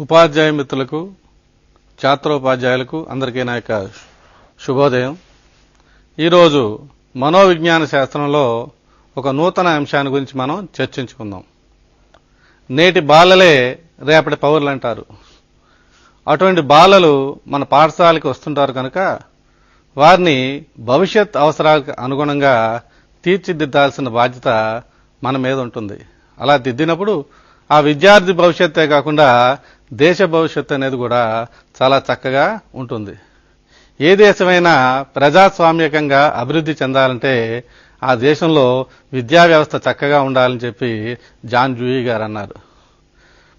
ఉపాధ్యాయ మిత్రులకు, ఛాత్రోపాధ్యాయులకు అందరికీ నా యొక్క శుభోదయం. ఈరోజు మనోవిజ్ఞాన శాస్త్రంలో ఒక నూతన అంశాన్ని గురించి మనం చర్చించుకుందాం. నేటి బాలలే రేపటి పౌరులు అంటారు. అటువంటి బాలలు మన పాఠశాలకు వస్తుంటారు కనుక వారిని భవిష్యత్ అవసరాలకు అనుగుణంగా తీర్చిదిద్దాల్సిన బాధ్యత మన మీద ఉంటుంది. అలా దిద్దినప్పుడు ఆ విద్యార్థి భవిష్యత్తే కాకుండా దేశ భవిష్యత్తు అనేది కూడా చాలా చక్కగా ఉంటుంది. ఏ దేశమైనా ప్రజాస్వామ్యకంగా అభివృద్ధి చెందాలంటే ఆ దేశంలో విద్యా వ్యవస్థ చక్కగా ఉండాలని చెప్పి జాన్ డ్యూయి గారు అన్నారు.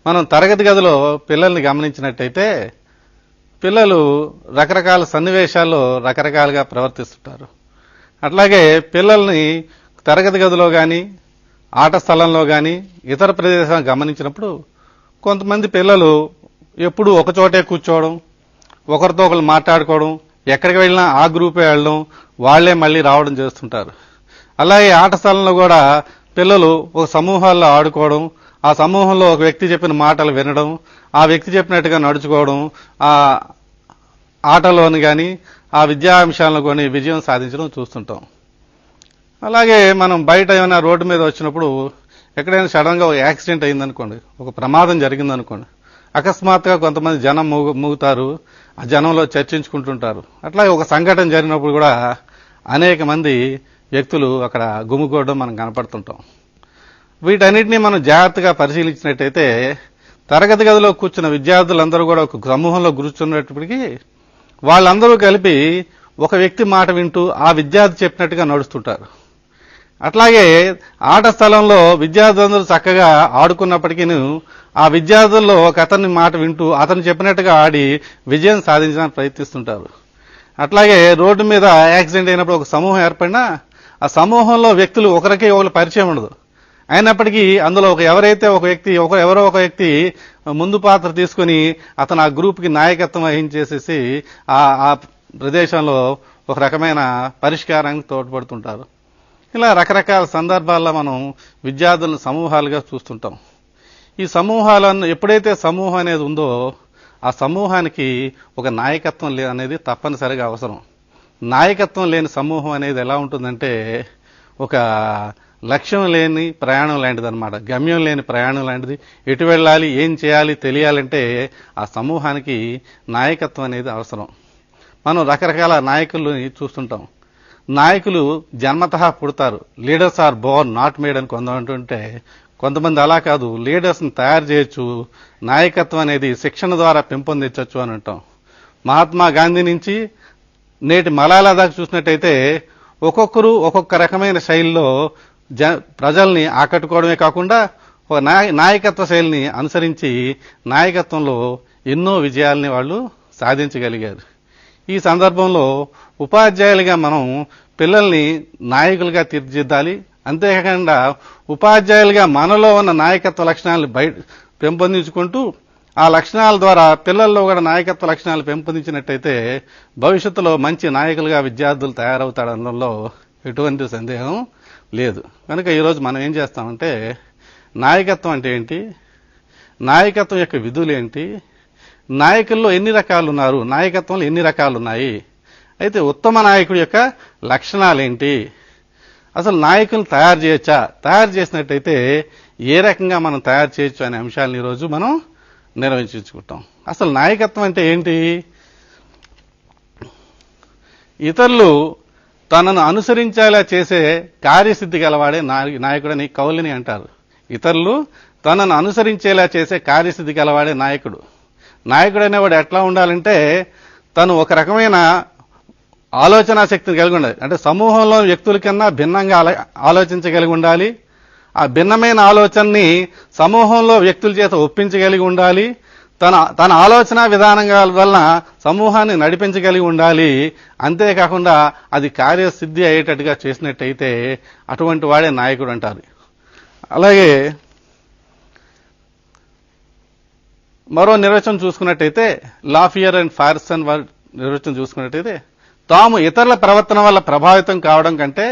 మనం తరగతి గదిలో పిల్లల్ని గమనించినట్టయితే పిల్లలు రకరకాల సన్నివేశాల్లో రకరకాలుగా ప్రవర్తిస్తుంటారు. అట్లాగే పిల్లల్ని తరగతి గదిలో కానీ ఆట స్థలంలో కానీ ఇతర ప్రదేశాలను గమనించినప్పుడు కొంతమంది పిల్లలు ఎప్పుడూ ఒకచోటే కూర్చోవడం, ఒకరితో ఒకరు మాట్లాడుకోవడం, ఎక్కడికి వెళ్ళినా ఆ గ్రూపే వెళ్ళడం, వాళ్లే మళ్లీ రావడం చేస్తుంటారు. అలాగే ఆట స్థలంలో కూడా పిల్లలు ఒక సమూహాల్లో ఆడుకోవడం, ఆ సమూహంలో ఒక వ్యక్తి చెప్పిన మాటలు వినడం, ఆ వ్యక్తి చెప్పినట్టుగా నడుచుకోవడం, ఆ ఆటలోని కానీ ఆ విద్యాంశాలను కొని విజయం సాధించడం చూస్తుంటాం. అలాగే మనం బయట ఏమైనా రోడ్డు మీద వచ్చినప్పుడు ఎక్కడైనా సడన్ గా ఒక యాక్సిడెంట్ అయిందనుకోండి, ఒక ప్రమాదం జరిగిందనుకోండి, అకస్మాత్తుగా కొంతమంది జనం మూగుతారు, ఆ జనంలో చర్చించుకుంటుంటారు. అట్లాగే ఒక సంఘటన జరిగినప్పుడు కూడా అనేక మంది వ్యక్తులు అక్కడ గుమిగూడడం మనం కనపడుతుంటాం. వీటన్నిటినీ మనం జాగ్రత్తగా పరిశీలించినట్టయితే తరగతి గదిలో కూర్చున్న విద్యార్థులందరూ కూడా ఒక సమూహంలో కూర్చున్నప్పటికీ వాళ్ళందరూ కలిపి ఒక వ్యక్తి మాట వింటూ ఆ విద్యార్థి చెప్పినట్టుగా నడుస్తుంటారు. అట్లాగే ఆట స్థలంలో విద్యార్థులందరూ చక్కగా ఆడుకున్నప్పటికీ ఆ విద్యార్థుల్లో ఒక అతని మాట వింటూ అతను చెప్పినట్టుగా ఆడి విజయం సాధించడానికి ప్రయత్నిస్తుంటారు. అట్లాగే రోడ్డు మీద యాక్సిడెంట్ అయినప్పుడు ఒక సమూహం ఏర్పడినా ఆ సమూహంలో వ్యక్తులు ఒకరికి ఒకరు పరిచయం ఉండదు. అయినప్పటికీ అందులో ఎవరో ఒక వ్యక్తి ముందు పాత్ర తీసుకుని అతను ఆ గ్రూప్కి నాయకత్వం వహించేసేసి ఆ ప్రదేశంలో ఒక రకమైన పరిష్కారానికి తోడ్పడుతుంటారు. ఇలా రకరకాల సందర్భాల్లో మనం విద్యార్థులను సమూహాలుగా చూస్తుంటాం. ఈ సమూహాలను ఎప్పుడైతే సమూహం అనేది ఉందో ఆ సమూహానికి ఒక నాయకత్వం అనేది తప్పనిసరిగా అవసరం. నాయకత్వం లేని సమూహం అనేది ఎలా ఉంటుందంటే ఒక లక్ష్యం లేని ప్రయాణం లాంటిది అనమాట. గమ్యం లేని ప్రయాణం లాంటిది. ఎటు వెళ్ళాలి, ఏం చేయాలి తెలియాలంటే ఆ సమూహానికి నాయకత్వం అనేది అవసరం. మనం రకరకాల నాయకుల్ని చూస్తుంటాం. నాయకులు జన్మతః పుడతారు. Leaders are born not made అని కొంతమంది కొంతమంది అలా కాదు, లీడర్స్ ని తయారు చేయొచ్చు, నాయకత్వం అనేది శిక్షణ ద్వారా పెంపొందించవచ్చు అని అంటాం. మహాత్మా గాంధీ నుంచి నేటి మలాలా దాకా చూసినట్టయితే ఒక్కొక్కరు ఒక్కొక్క రకమైన శైలిలో ప్రజల్ని ఆకట్టుకోవడమే కాకుండా ఒక నాయకత్వ శైలిని అనుసరించి నాయకత్వంలో ఎన్నో విజయాల్ని వాళ్ళు సాధించగలిగారు. ఈ సందర్భంలో ఉపాధ్యాయులుగా మనం పిల్లల్ని నాయకులుగా తీర్చిదిద్దాలి. అంతేకాకుండా ఉపాధ్యాయులుగా మనలో ఉన్న నాయకత్వ లక్షణాలను పెంపొందించుకుంటూ ఆ లక్షణాల ద్వారా పిల్లల్లో కూడా నాయకత్వ లక్షణాలు పెంపొందించినట్టయితే భవిష్యత్తులో మంచి నాయకులుగా విద్యార్థులు తయారవుతాడనడంలో ఎటువంటి సందేహం లేదు. కనుక ఈరోజు మనం ఏం చేస్తామంటే నాయకత్వం అంటే ఏంటి, నాయకత్వం యొక్క విధులు ఏంటి, నాయకుల్లో ఎన్ని రకాలు ఉన్నారు, నాయకత్వంలో ఎన్ని రకాలు ఉన్నాయి, అయితే ఉత్తమ నాయకుడి యొక్క లక్షణాలేంటి, అసలు నాయకులను తయారు చేయొచ్చా, తయారు చేసినట్టయితే ఏ రకంగా మనం తయారు చేయొచ్చు అనే అంశాలను ఈరోజు మనం నిర్వచించుకుంటాం. అసలు నాయకత్వం అంటే ఏంటి? ఇతరులు తనను అనుసరించేలా చేసే కార్యసిద్ధి గలవాడే నాయకుడని కౌలిని అంటారు. ఇతరులు తనను అనుసరించేలా చేసే కార్యసిద్ధి గలవాడే నాయకుడు. నాయకుడు అనేవాడు ఎట్లా ఉండాలంటే తను ఒక రకమైన ఆలోచనా శక్తిని కలిగి ఉండాలి. అంటే సమూహంలో వ్యక్తుల కన్నా భిన్నంగా ఆలోచించగలిగి ఉండాలి. ఆ భిన్నమైన ఆలోచనని సమూహంలో వ్యక్తుల చేత ఒప్పించగలిగి ఉండాలి. తన ఆలోచన విధానంగా వలన సమూహాన్ని నడిపించగలిగి ఉండాలి. అంతేకాకుండా అది కార్యసిద్ధి అయ్యేటట్టుగా చేసినట్టయితే అటువంటి వాడే నాయకుడు అంటారు. అలాగే మరో నిర్వచనం చూసుకున్నట్టయితే లాఫియర్ అండ్ ఫార్సన్ వారి నిర్వచనం చూసుకున్నట్టయితే తాము ఇతరుల ప్రవర్తన వల్ల ప్రభావితం కావడం కంటే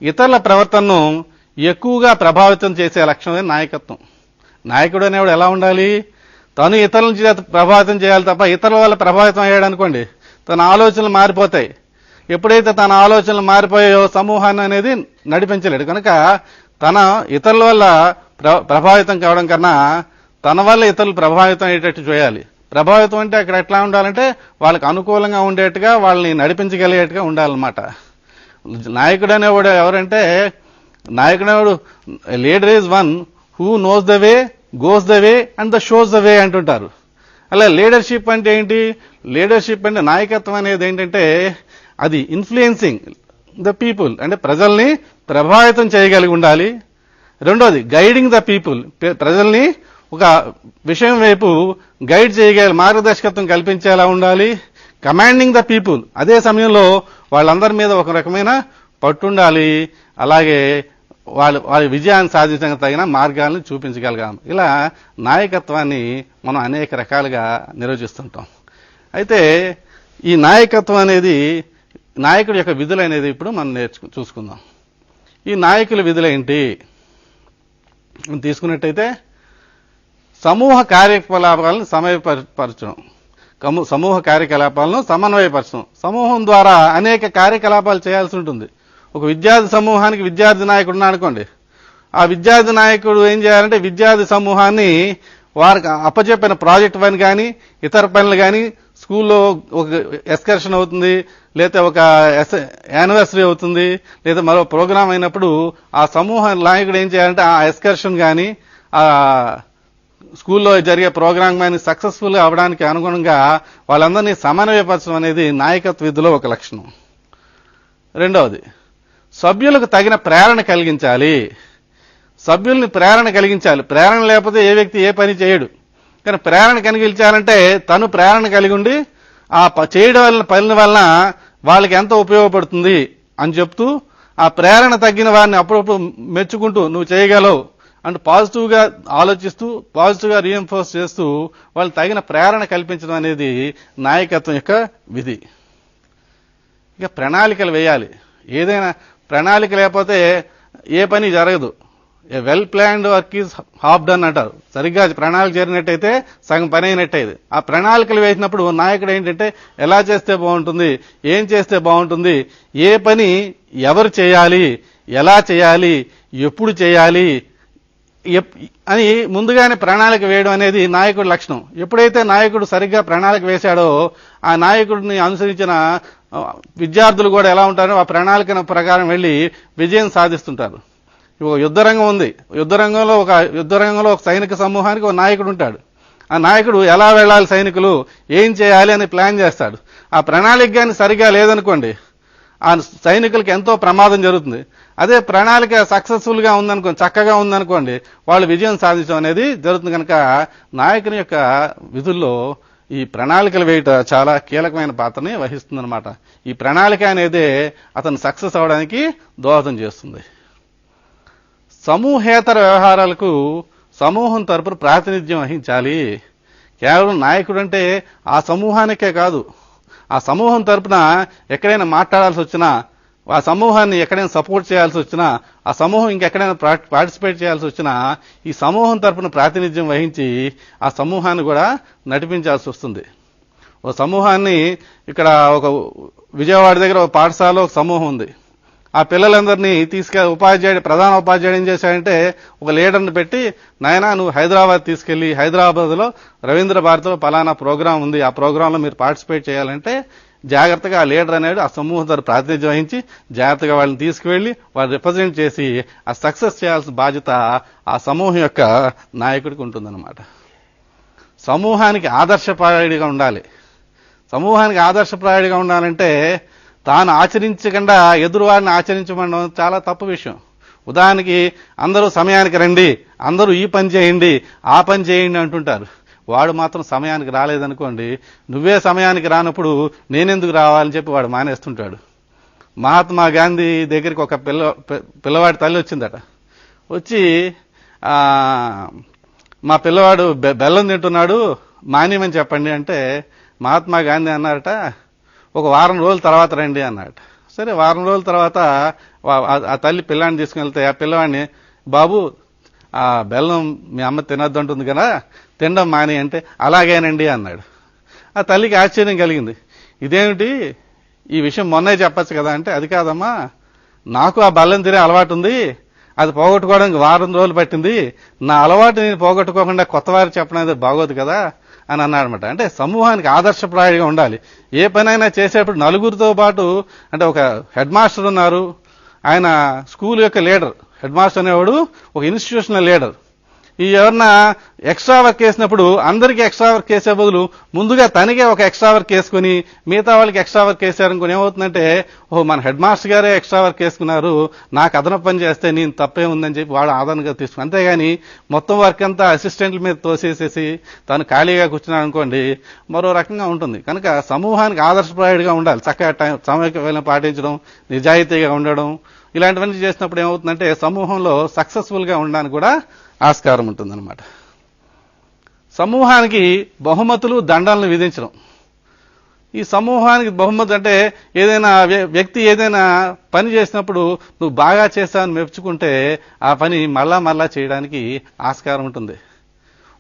ఇతరుల ప్రవర్తనను ఎక్కువగా ప్రభావితం చేసే లక్షణమే నాయకత్వం. నాయకుడు అనేవాడు ఎలా ఉండాలి? తను ఇతరుల చేత ప్రభావితం చేయాలి తప్ప ఇతరుల వల్ల ప్రభావితం అయ్యాడు అనుకోండి, తన ఆలోచనలు మారిపోతాయి. ఎప్పుడైతే తన ఆలోచనలు మారిపోయాయో సమూహాన్ని అనేది నడిపించలేడు. కనుక తన ఇతరుల వల్ల ప్రభావితం కావడం కన్నా తన వల్ల ఇతరులు ప్రభావితం అయ్యేటట్టు చేయాలి. ప్రభావితం అంటే అక్కడ ఎట్లా ఉండాలంటే వాళ్ళకి అనుకూలంగా ఉండేట్టుగా, వాళ్ళని నడిపించగలిగేట్టుగా ఉండాలన్నమాట. నాయకుడు అనేవాడు ఎవరంటే, నాయకుడు అనేవాడు leader is one who knows the way, goes the way and the shows the way అంటుంటారు. అలా లీడర్షిప్ అంటే ఏంటి? లీడర్షిప్ అంటే నాయకత్వం అనేది ఏంటంటే అది ఇన్ఫ్లుయెన్సింగ్ ద పీపుల్, అంటే ప్రజల్ని ప్రభావితం చేయగలిగి ఉండాలి. రెండోది గైడింగ్ ద పీపుల్, ప్రజల్ని ఒక విషయం వైపు గైడ్ చేయగలి మార్గదర్శకత్వం కల్పించేలా ఉండాలి. కమాండింగ్ ద పీపుల్, అదే సమయంలో వాళ్ళందరి మీద ఒక రకమైన పట్టుండాలి. అలాగే వాళ్ళ విజయాన్ని సాధించడానికి తగిన మార్గాలను చూపించగలగాం. ఇలా నాయకత్వాన్ని మనం అనేక రకాలుగా నిర్వచిస్తుంటాం. అయితే ఈ నాయకత్వం అనేది, నాయకుడి యొక్క విధులు అనేది ఇప్పుడు మనం చూసుకుందాం. ఈ నాయకుల విధులు ఏంటి తీసుకున్నట్టయితే, సమూహ కార్యకలాపాలను సమన్వయపరచడం, సమూహ కార్యకలాపాలను సమన్వయపరచడం. సమూహం ద్వారా అనేక కార్యకలాపాలు చేయాల్సి ఉంటుంది. ఒక విద్యార్థి సమూహానికి విద్యార్థి నాయకుడు అనుకోండి, ఆ విద్యార్థి నాయకుడు ఏం చేయాలంటే విద్యార్థి సమూహాన్ని వారికి అప్పచెప్పిన ప్రాజెక్ట్ పని కానీ ఇతర పనులు కానీ, స్కూల్లో ఒక ఎక్స్కర్షన్ అవుతుంది, లేదా ఒక యానివర్సరీ అవుతుంది, లేదా మరో ప్రోగ్రాం అయినప్పుడు ఆ సమూహ నాయకుడు ఏం చేయాలంటే ఆ ఎక్స్కర్షన్ కానీ ఆ స్కూల్లో జరిగే ప్రోగ్రాం కానీ సక్సెస్ఫుల్ అవడానికి అనుగుణంగా వాళ్ళందరినీ సమన్వయపరచడం అనేది నాయకత్వ విధిలో ఒక లక్షణం. రెండవది, సభ్యులకు తగిన ప్రేరణ కలిగించాలి. సభ్యుల్ని ప్రేరణ కలిగించాలి. ప్రేరణ లేకపోతే ఏ వ్యక్తి ఏ పని చేయడు. కానీ ప్రేరణ కలిగించాలంటే తను ప్రేరణ కలిగి ఉండి ఆ చేయడం వల్ల పని వలన వాళ్ళకి ఎంత ఉపయోగపడుతుంది అని చెప్తూ, ఆ ప్రేరణ తగ్గిన వారిని అప్పుడప్పుడు మెచ్చుకుంటూ నువ్వు చేయగలవు అంటే పాజిటివ్ గా ఆలోచిస్తూ పాజిటివ్ గా రీఎంఫోర్స్ చేస్తూ వాళ్ళు తగిన ప్రేరణ కల్పించడం అనేది నాయకత్వం యొక్క విధి. ఇక ప్రణాళికలు వేయాలి. ఏదైనా ప్రణాళిక లేకపోతే ఏ పని జరగదు. ఏ well planned work is half done అంటారు. సరిగ్గా ప్రణాళిక చేరినట్టయితే సగం పని అయినట్టయితే. ఆ ప్రణాళికలు వేసినప్పుడు నాయకుడు ఏంటంటే ఎలా చేస్తే బాగుంటుంది, ఏం చేస్తే బాగుంటుంది, ఏ పని ఎవరు చేయాలి, ఎలా చేయాలి, ఎప్పుడు చేయాలి అని ముందుగానే ప్రణాళిక వేయడం అనేది నాయకుడి లక్షణం. ఎప్పుడైతే నాయకుడు సరిగ్గా ప్రణాళిక వేశాడో ఆ నాయకుడిని అనుసరించిన విద్యార్థులు కూడా ఎలా ఉంటారో ఆ ప్రణాళిక ప్రకారం వెళ్లి విజయం సాధిస్తుంటారు. ఒక యుద్ధరంగం ఉంది. యుద్ధరంగంలో ఒక సైనిక సమూహానికి ఒక నాయకుడు ఉంటాడు. ఆ నాయకుడు ఎలా వెళ్ళాలి, సైనికులు ఏం చేయాలి అని ప్లాన్ చేస్తాడు. ఆ ప్రణాళిక కానీ సరిగా లేదనుకోండి ఆ సైనికులకి ఎంతో ప్రమాదం జరుగుతుంది. అదే ప్రణాళిక సక్సెస్ఫుల్ గా ఉందనుకోండి, చక్కగా ఉందనుకోండి, వాళ్ళు విజయం సాధించడం అనేది జరుగుతుంది. కనుక నాయకుని యొక్క విధుల్లో ఈ ప్రణాళికలు వేయట చాలా కీలకమైన పాత్రని వహిస్తుందన్నమాట. ఈ ప్రణాళిక అనేదే అతను సక్సెస్ అవడానికి దోహదం చేస్తుంది. సమూహేతర వ్యవహారాలకు సమూహం తరపున ప్రాతినిధ్యం వహించాలి. కేవలం నాయకుడు అంటే ఆ సమూహానికే కాదు, ఆ సమూహం తరపున ఎక్కడైనా మాట్లాడాల్సి వచ్చినా, ఆ సమూహాన్ని ఎక్కడైనా సపోర్ట్ చేయాల్సి వచ్చినా, ఆ సమూహం ఇంకెక్కడైనా పార్టిసిపేట్ చేయాల్సి వచ్చినా ఈ సమూహం తరపున ప్రాతినిధ్యం వహించి ఆ సమూహాన్ని కూడా నడిపించాల్సి వస్తుంది. ఒక సమూహాన్ని ఇక్కడ ఒక విజయవాడ దగ్గర ఒక పాఠశాలలో ఒక సమూహం ఉంది. ఆ పిల్లలందరినీ ప్రధాన ఉపాధ్యాయుడు ఏం చేశాడంటే ఒక లీడర్ని పెట్టి, నాయనా నువ్వు హైదరాబాద్ తీసుకెళ్లి హైదరాబాద్ లో రవీంద్ర భారతిలో పలానా ప్రోగ్రాం ఉంది, ఆ ప్రోగ్రాంలో మీరు పార్టిసిపేట్ చేయాలంటే జాగ్రత్తగా ఆ లీడర్ అనేది ఆ సమూహం ద్వారా ప్రాతినిధ్యం వహించి జాగ్రత్తగా వాళ్ళని తీసుకువెళ్లి వాళ్ళు రిప్రజెంట్ చేసి ఆ సక్సెస్ చేయాల్సిన బాధ్యత ఆ సమూహం యొక్క నాయకుడికి ఉంటుందన్నమాట. సమూహానికి ఆదర్శప్రాయుడిగా ఉండాలి. సమూహానికి ఆదర్శప్రాయుడిగా ఉండాలంటే తాను ఆచరించకుండా ఎదురువాడిని ఆచరించమనడం చాలా తప్పు విషయం. ఉదాహరణకి అందరూ సమయానికి రండి, అందరూ ఈ పని చేయండి, ఆ పని చేయండి అంటుంటారు. వాడు మాత్రం సమయానికి రాలేదనుకోండి, నువ్వే సమయానికి రానప్పుడు నేనెందుకు రావాలని చెప్పి వాడు మానేస్తుంటాడు. మహాత్మా గాంధీ దగ్గరికి ఒక పిల్లవాడి తల్లి వచ్చిందట. వచ్చి మా పిల్లవాడు బెల్లం తింటున్నాడు, మానేమని చెప్పండి అంటే మహాత్మా గాంధీ అన్నారట, ఒక వారం రోజుల తర్వాత రండి అన్నాడు. సరే, వారం రోజుల తర్వాత ఆ తల్లి పిల్లాన్ని తీసుకుని వెళ్తే ఆ పిల్లవాడిని, బాబు ఆ బెల్లం మీ అమ్మ తినొద్దు అంటుంది కదా, తినడం మాని అంటే అలాగేనండి అన్నాడు. ఆ తల్లికి ఆశ్చర్యం కలిగింది. ఇదేమిటి, ఈ విషయం మొన్నే చెప్పచ్చు కదా అంటే, అది కాదమ్మా, నాకు ఆ బెల్లం తినే అలవాటు ఉంది, అది పోగొట్టుకోవడానికి వారం రోజులు పట్టింది, నా అలవాటు నేను పోగొట్టుకోకుండా కొత్త వారికి చెప్పడం అనేది బాగోదు కదా అని అన్నాడనమాట. అంటే సమూహానికి ఆదర్శప్రాయంగా ఉండాలి. ఏ పనైనా చేసేప్పుడు నలుగురితో పాటు, అంటే ఒక హెడ్ మాస్టర్ ఉన్నారు, ఆయన స్కూల్ యొక్క లీడర్. హెడ్ మాస్టర్ అనేవాడు ఒక ఇన్స్టిట్యూషనల్ లీడర్. ఈ ఎవరన్నా ఎక్స్ట్రా వర్క్ వేసినప్పుడు అందరికీ ఎక్స్ట్రా వర్క్ వేసే బదులు ముందుగా తనకే ఒక ఎక్స్ట్రా వర్క్ వేసుకుని మిగతా వాళ్ళకి ఎక్స్ట్రా వర్క్ వేసారనుకుని ఏమవుతుందంటే, ఓహో మన హెడ్ మాస్టర్ గారే ఎక్స్ట్రా వర్క్ వేసుకున్నారు, నాకు అదనపు పని చేస్తే నేను తప్పే ఉందని చెప్పి వాడు ఆదరణగా తీసుకుని, అంతేగాని మొత్తం వర్క్ అంతా అసిస్టెంట్ల మీద తోసేసేసి తను ఖాళీగా కూర్చున్నాడు అనుకోండి, మరో రకంగా ఉంటుంది. కనుక సమూహానికి ఆదర్శప్రాయుడిగా ఉండాలి. చక్కగా సమయం పాటించడం, నిజాయితీగా ఉండడం, ఇలాంటివన్నీ చేసినప్పుడు ఏమవుతుందంటే సమూహంలో సక్సెస్ఫుల్ గా ఉండడానికి కూడా ఆస్కారం ఉంటుందన్నమాట. సమూహానికి బహుమతులు, దండలను విధించడం. ఈ సమూహానికి బహుమతి అంటే ఏదైనా వ్యక్తి ఏదైనా పని చేసినప్పుడు నువ్వు బాగా చేస్తావని మెచ్చుకుంటే ఆ పని మళ్ళా మళ్ళా చేయడానికి ఆస్కారం ఉంటుంది.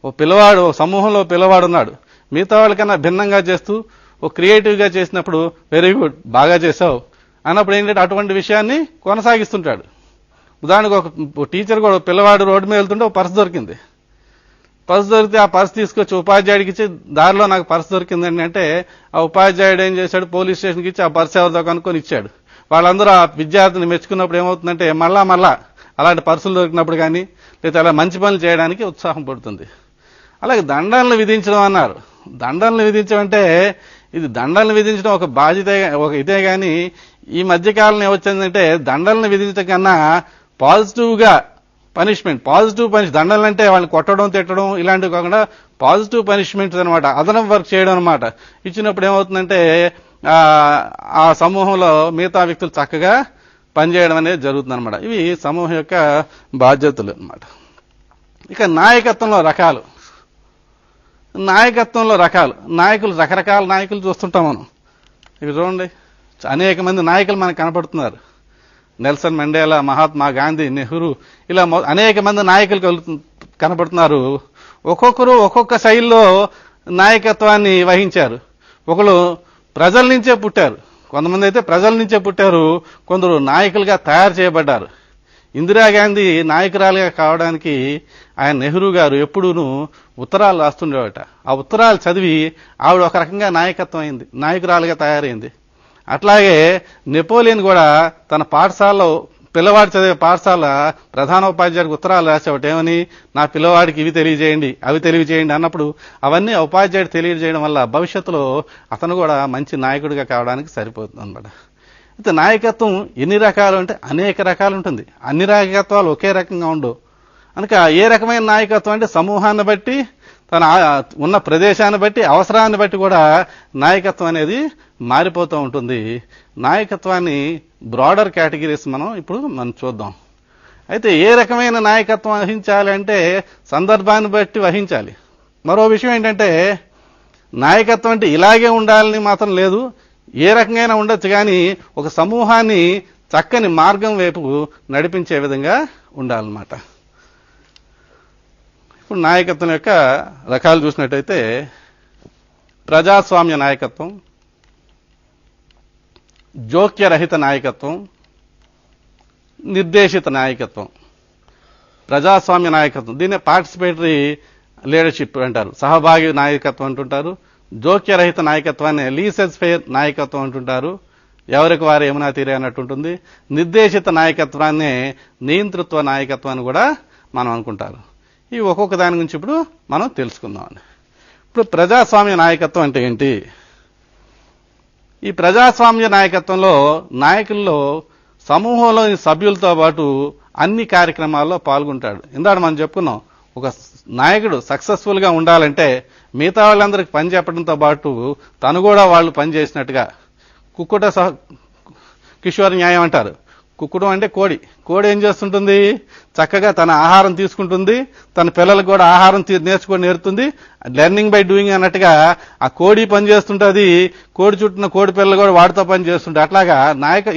ఓ పిల్లవాడు, ఓ సమూహంలో పిల్లవాడు ఉన్నాడు, మిగతా వాళ్ళకన్నా భిన్నంగా చేస్తూ ఓ క్రియేటివ్గా చేసినప్పుడు వెరీ గుడ్, బాగా చేసావు అన్నప్పుడు ఏంటంటే అటువంటి విషయాన్ని కొనసాగిస్తుంటాడు. ఉదాహరణకు ఒక టీచర్ కూడా పిల్లవాడు రోడ్డు మీద వెళ్తుంటే ఒక పర్స్ దొరికింది. పర్స్ దొరికితే ఆ పర్స్ తీసుకొచ్చి ఉపాధ్యాయుడికి ఇచ్చి, దారిలో నాకు పర్స్ దొరికిందండి అంటే ఆ ఉపాధ్యాయుడు ఏం చేశాడు, పోలీస్ స్టేషన్కి ఇచ్చి ఆ పర్స్ ఎవరితో కనుక్కొని ఇచ్చాడు. వాళ్ళందరూ ఆ విద్యార్థిని మెచ్చుకున్నప్పుడు ఏమవుతుందంటే మళ్ళా అలాంటి పర్సులు దొరికినప్పుడు కానీ లేదా అలా మంచి పనులు చేయడానికి ఉత్సాహం పడుతుంది. అలాగే దండనలు విధించడం అన్నారు. దండనలు విధించడం అంటే ఇది దండనలు విధించడం ఒక బాధ్యత, ఒక ఇదే కానీ ఈ మధ్యకాలంలో ఏమొచ్చిందంటే దండలను విధించడం కన్నా పాజిటివ్ పనిష్మెంట్, దండలు అంటే వాళ్ళని కొట్టడం, తిట్టడం ఇలాంటివి కాకుండా పాజిటివ్ పనిష్మెంట్స్ అనమాట, అదనం వర్క్ చేయడం అనమాట. ఇచ్చినప్పుడు ఏమవుతుందంటే ఆ సమూహంలో మిగతా వ్యక్తులు చక్కగా పనిచేయడం అనేది జరుగుతుంది అనమాట. ఇవి సమూహం యొక్క బాధ్యతలు అనమాట. ఇక నాయకత్వంలో రకాలు. నాయకులు రకరకాల నాయకులు చూస్తుంటాం మనం. ఇవి చూడండి, అనేక మంది నాయకులు మనకు కనపడుతున్నారు. నెల్సన్ మండేలా, మహాత్మా గాంధీ, నెహ్రూ, ఇలా అనేక మంది నాయకులు కనపడుతున్నారు. ఒక్కొక్కరు ఒక్కొక్క శైలిలో నాయకత్వాన్ని వహించారు. ఒకరు ప్రజల నుంచే పుట్టారు, కొంతమంది అయితే ప్రజల నుంచే పుట్టారు, కొందరు నాయకులుగా తయారు చేయబడ్డారు. ఇందిరాగాంధీ నాయకురాలుగా కావడానికి ఆయన నెహ్రూ గారు ఎప్పుడూనూ ఉత్తరాలు రాస్తుండేవాట. ఆ ఉత్తరాలు చదివి ఆవిడ ఒక రకంగా నాయకురాలుగా తయారైంది. అట్లాగే నెపోలియన్ కూడా తన పాఠశాలలో, పిల్లవాడు చదివే పాఠశాల ప్రధానోపాధ్యాయుడికి ఉత్తరాలు రాసేవాడు. ఏమని, నా పిల్లవాడికి ఇవి తెలియజేయండి, అవి తెలియజేయండి అన్నప్పుడు అవన్నీ ఉపాధ్యాయుడు తెలియజేయడం వల్ల భవిష్యత్తులో అతను కూడా మంచి నాయకుడిగా కావడానికి సరిపోతుంది అన్నమాట. అయితే నాయకత్వం ఎన్ని రకాలు అంటే అనేక రకాలు ఉంటుంది. అన్ని నాయకత్వాలు ఒకే రకంగా ఉండవు. కనుక ఏ రకమైన నాయకత్వం అంటే సమూహాన్ని బట్టి, తన ఉన్న ప్రదేశాన్ని బట్టి, అవసరాన్ని బట్టి కూడా నాయకత్వం అనేది మారిపోతూ ఉంటుంది. నాయకత్వాన్ని బ్రాడర్ కేటగిరీస్ మనం చూద్దాం. అయితే ఏ రకమైన నాయకత్వం వహించాలి అంటే సందర్భాన్ని బట్టి వహించాలి. మరో విషయం ఏంటంటే నాయకత్వం అంటే ఇలాగే ఉండాలని మాత్రం లేదు, ఏ రకంగా ఉండొచ్చు, కానీ ఒక సమూహాన్ని చక్కని మార్గం వైపు నడిపించే విధంగా ఉండాలన్నమాట. ఇప్పుడు నాయకత్వం యొక్క రకాలు చూసినట్టయితే ప్రజాస్వామ్య నాయకత్వం, జోక్యరహిత నాయకత్వం, నిర్దేశిత నాయకత్వం. ప్రజాస్వామ్య నాయకత్వం దీన్నే పార్టిసిపేటరీ లీడర్షిప్ అంటారు, సహభాగి నాయకత్వం అంటుంటారు. జోక్యరహిత నాయకత్వాన్ని లీసెస్ ఫెయిర్ నాయకత్వం అంటుంటారు, ఎవరికి వారు ఏమైనా తీరే అన్నట్టు ఉంటుంది. నిర్దేశిత నాయకత్వాన్ని నియంతృత్వ నాయకత్వాన్ని కూడా మనం అనుకుంటారు. ఈ ఒక్కొక్క దాని గురించి ఇప్పుడు మనం తెలుసుకుందాం. ఇప్పుడు ప్రజాస్వామ్య నాయకత్వం అంటే ఏంటి? ఈ ప్రజాస్వామ్య నాయకత్వంలో నాయకుల్లో సమూహంలోని సభ్యులతో పాటు అన్ని కార్యక్రమాల్లో పాల్గొంటాడు. ఇందాక మనం చెప్పుకున్నాం, ఒక నాయకుడు సక్సెస్ఫుల్ గా ఉండాలంటే మిగతా వాళ్ళందరికీ పని చెప్పడంతో పాటు తను కూడా వాళ్ళు పని చేసినట్టుగా, కిషోర్ న్యాయం అంటారు, కుక్కుడు అంటే కోడి. కోడి ఏం చేస్తుంటుంది? చక్కగా తన ఆహారం తీసుకుంటుంది, తన పిల్లలకు కూడా ఆహారం నేర్చుకొని లెర్నింగ్ బై డూయింగ్ అన్నట్టుగా ఆ కోడి పని చేస్తుంటుంది, కోడి చుట్టూన కోడి పిల్లలు కూడా వాడితో పని చేస్తుంటాయి. అట్లాగా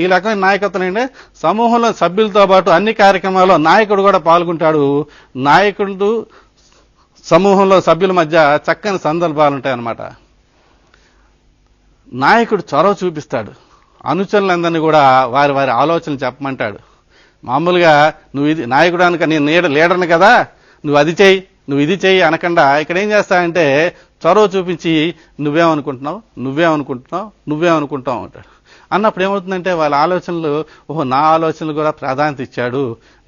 ఈ రకమైన నాయకత్వం అంటే సమూహంలో సభ్యులతో పాటు అన్ని కార్యక్రమాల్లో నాయకుడు కూడా పాల్గొంటాడు. నాయకుడు సమూహంలో సభ్యుల మధ్య చక్కని సందర్భాలు ఉంటాయన్నమాట. నాయకుడు చొరవ చూపిస్తాడు, అనుచరులందరినీ కూడా వారి వారి ఆలోచనలు చెప్పమంటాడు. మామూలుగా నువ్వు ఇది నాయకుడు అనక నేను లీడర్ని కదా, నువ్వు అది చెయ్యి, నువ్వు ఇది చెయ్యి అనకుండా ఇక్కడ ఏం చేస్తాడంటే చొరవ చూపించి నువ్వేమనుకుంటున్నావు అంటాడు. అన్నప్పుడు ఏమవుతుందంటే వాళ్ళ ఆలోచనలు, నా ఆలోచనలు కూడా ప్రాధాన్యత ఇచ్చాడు,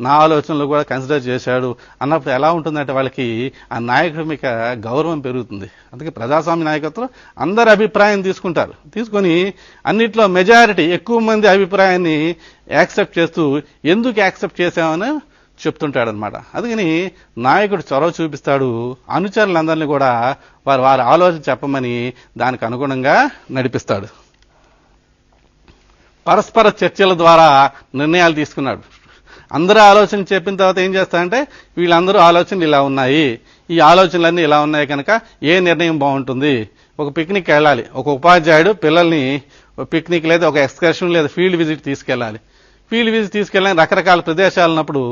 నా ఆలోచనలు కూడా కన్సిడర్ చేశాడు అన్నప్పుడు ఎలా ఉంటుందంటే వాళ్ళకి ఆ నాయకుడి మీద గౌరవం పెరుగుతుంది. అందుకే ప్రజాస్వామ్య నాయకత్వం అందరి అభిప్రాయం తీసుకొని అన్నిట్లో మెజారిటీ ఎక్కువ మంది అభిప్రాయాన్ని యాక్సెప్ట్ చేస్తూ ఎందుకు యాక్సెప్ట్ చేశామని చెప్తుంటాడనమాట. అందుకని నాయకుడు చొరవ చూపిస్తాడు, అనుచరులందరినీ కూడా వారి ఆలోచన చెప్పమని దానికి అనుగుణంగా నడిపిస్తాడు. పరస్పర చర్చల ద్వారా నిర్ణయాలు తీసుకున్నాడు. అందరూ ఆలోచన చెప్పిన తర్వాత ఏం చేస్తాడంటే వీళ్ళందరూ ఆలోచనలు ఇలా ఉన్నాయి, ఈ ఆలోచనలన్నీ ఇలా ఉన్నాయి కనుక ఏ నిర్ణయం బాగుంటుంది, ఒక పిక్నిక్ వెళ్ళాలి, ఒక ఉపాధ్యాయుడు పిల్లల్ని పిక్నిక్ లేదా ఒక ఎక్స్కర్షన్ లేదా ఫీల్డ్ విజిట్ తీసుకెళ్ళాలి. ఫీల్డ్ విజిట్ తీసుకెళ్ళని రకరకాల ప్రదేశాలు ఉన్నప్పుడు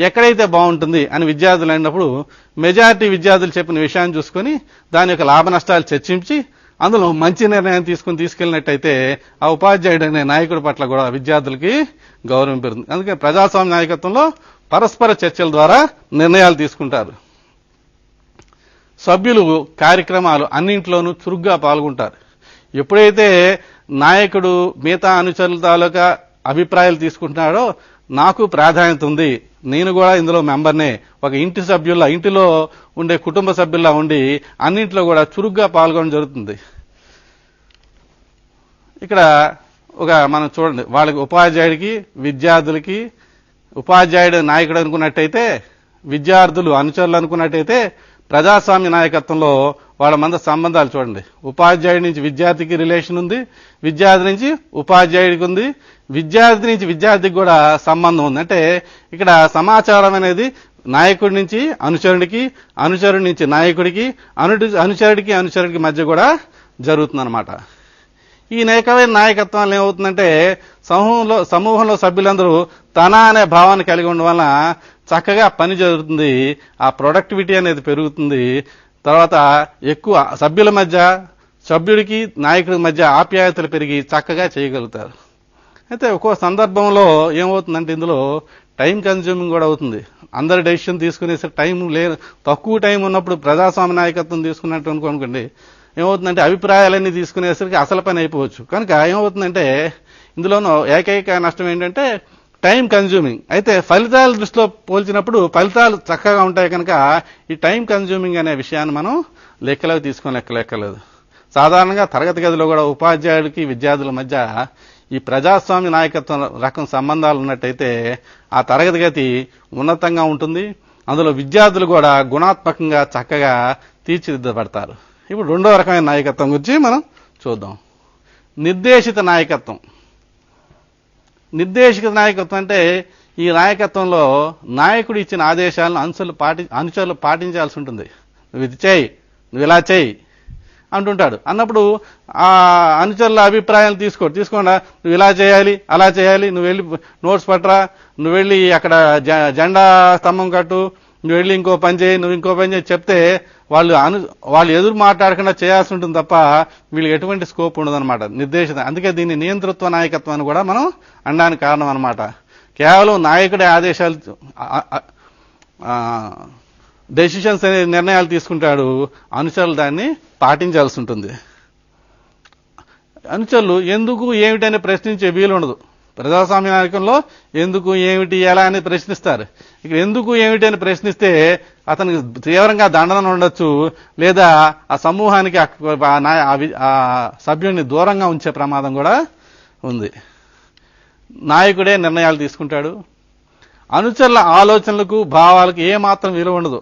ఎక్కడైతే బాగుంటుంది అని విద్యార్థులు అయినప్పుడు మెజారిటీ విద్యార్థులు చెప్పిన విషయాన్ని చూసుకొని దాని యొక్క లాభ నష్టాలు చర్చించి అందులో మంచి నిర్ణయం తీసుకెళ్ళినట్టయితే ఆ ఉపాధ్యాయుడు అనే నాయకుడి పట్ల కూడా విద్యార్థులకి గౌరవం పెరుగుతుంది. అందుకే ప్రజాస్వామ్య నాయకత్వంలో పరస్పర చర్చల ద్వారా నిర్ణయాలు తీసుకుంటారు. సభ్యులు కార్యక్రమాలు అన్నింట్లోనూ చురుగ్గా పాల్గొంటారు. ఎప్పుడైతే నాయకుడు మిగతా అనుచరుల తాలూకా అభిప్రాయాలు తీసుకుంటున్నాడో నాకు ప్రాధాన్యత ఉంది, నేను కూడా ఇందులో మెంబర్నే, ఒక ఇంటిలో ఉండే కుటుంబ సభ్యుల్లా ఉండి అన్నింటిలో కూడా చురుగ్గా పాల్గొనడం జరుగుతుంది. ఇక్కడ మనం చూడండి, వాళ్ళకి ఉపాధ్యాయుడికి విద్యార్థులకి, ఉపాధ్యాయుడు నాయకుడు అనుకున్నట్టయితే విద్యార్థులు అనుచరులు అనుకున్నట్టయితే ప్రజాస్వామ్య నాయకత్వంలో వాళ్ళ మధ్య సంబంధాలు చూడండి. ఉపాధ్యాయుడి నుంచి విద్యార్థికి రిలేషన్ ఉంది, విద్యార్థి నుంచి ఉపాధ్యాయుడికి ఉంది, విద్యార్థి నుంచి విద్యార్థికి కూడా సంబంధం ఉంది. అంటే ఇక్కడ సమాచారం అనేది నాయకుడి నుంచి అనుచరుడికి, అనుచరుడి నుంచి నాయకుడికి, అనుచరుడికి మధ్య కూడా జరుగుతుందన్నమాట. ఈ రకమైన నాయకత్వాలు ఏమవుతుందంటే సమూహంలో సభ్యులందరూ తన అనే భావాన్ని కలిగి ఉండడం వలన చక్కగా పని జరుగుతుంది, ఆ ప్రొడక్టివిటీ అనేది పెరుగుతుంది. తర్వాత ఎక్కువ సభ్యుల మధ్య, సభ్యుడికి నాయకుడి మధ్య ఆప్యాయతలు పెరిగి చక్కగా చేయగలుగుతారు. అయితే ఒక్కో సందర్భంలో ఏమవుతుందంటే ఇందులో టైం కన్జ్యూమింగ్ కూడా అవుతుంది. అందరు డెసిషన్ తీసుకునేసరికి తక్కువ టైం ఉన్నప్పుడు ప్రజాస్వామ్య నాయకత్వం తీసుకున్నట్టు అనుకోండి, ఏమవుతుందంటే అభిప్రాయాలన్నీ తీసుకునేసరికి అసలు పని అయిపోవచ్చు. కనుక ఏమవుతుందంటే ఇందులోనూ ఏకైక నష్టం ఏంటంటే టైం కన్జ్యూమింగ్. అయితే ఫలితాల దృష్టిలో పోల్చినప్పుడు ఫలితాలు చక్కగా ఉంటాయి కనుక ఈ టైం కన్జ్యూమింగ్ అనే విషయాన్ని మనం లెక్కలోకి లెక్కలేదు. సాధారణంగా తరగతి గదిలో కూడా ఉపాధ్యాయుడికి విద్యార్థుల మధ్య ఈ ప్రజాస్వామ్య నాయకత్వం రకం సంబంధాలు ఉన్నట్టయితే ఆ తరగతి గది ఉన్నతంగా ఉంటుంది, అందులో విద్యార్థులు కూడా గుణాత్మకంగా చక్కగా తీర్చిదిద్దబడతారు. ఇప్పుడు రెండో రకమైన నాయకత్వం గురించి మనం చూద్దాం. నిర్దేశిత నాయకత్వం. నిర్దేశిత నాయకత్వం అంటే ఈ నాయకత్వంలో నాయకుడు ఇచ్చిన ఆదేశాలను అనుచరులు పాటించాల్సి ఉంటుంది. నువ్వు ఇది చేయి, నువ్వు ఇలా చేయి అంటుంటాడు. అన్నప్పుడు ఆ అనుచరుల అభిప్రాయాలు తీసుకోండా, నువ్వు ఇలా చేయాలి, అలా చేయాలి, నువ్వు వెళ్ళి నోట్స్ పట్టరా, నువ్వు వెళ్ళి అక్కడ జెండా స్తంభం కట్టు, నువ్వు వెళ్ళి ఇంకో పని చేయి చెప్తే వాళ్ళు ఎదురు మాట్లాడకుండా చేయాల్సి ఉంటుంది తప్ప వీళ్ళకి ఎటువంటి స్కోప్ ఉండదన్నమాట నిర్దేశిత. అందుకే దీన్ని నియంతృత్వ నాయకత్వాన్ని కూడా మనం అనడానికి కారణం అనమాట. కేవలం నాయకుడే ఆదేశాలు డెసిషన్స్ అనే నిర్ణయాలు తీసుకుంటాడు, అనుచరులు దాన్ని పాటించాల్సి ఉంటుంది. అనుచరులు ఎందుకు ఏమిటని ప్రశ్నించే వీలు ఉండదు. ప్రజాస్వామ్య నాయకంలో ఎందుకు ఏమిటి ఎలా అని ప్రశ్నిస్తారు. ఇక్కడ ఎందుకు ఏమిటి అని ప్రశ్నిస్తే అతనికి తీవ్రంగా దండన ఉండొచ్చు, లేదా ఆ సమూహానికి ఆ సభ్యుడిని దూరంగా ఉంచే ప్రమాదం కూడా ఉంది. నాయకుడే నిర్ణయాలు తీసుకుంటాడు. అనుచరుల ఆలోచనలకు భావాలకు ఏమాత్రం విలువ ఉండదు.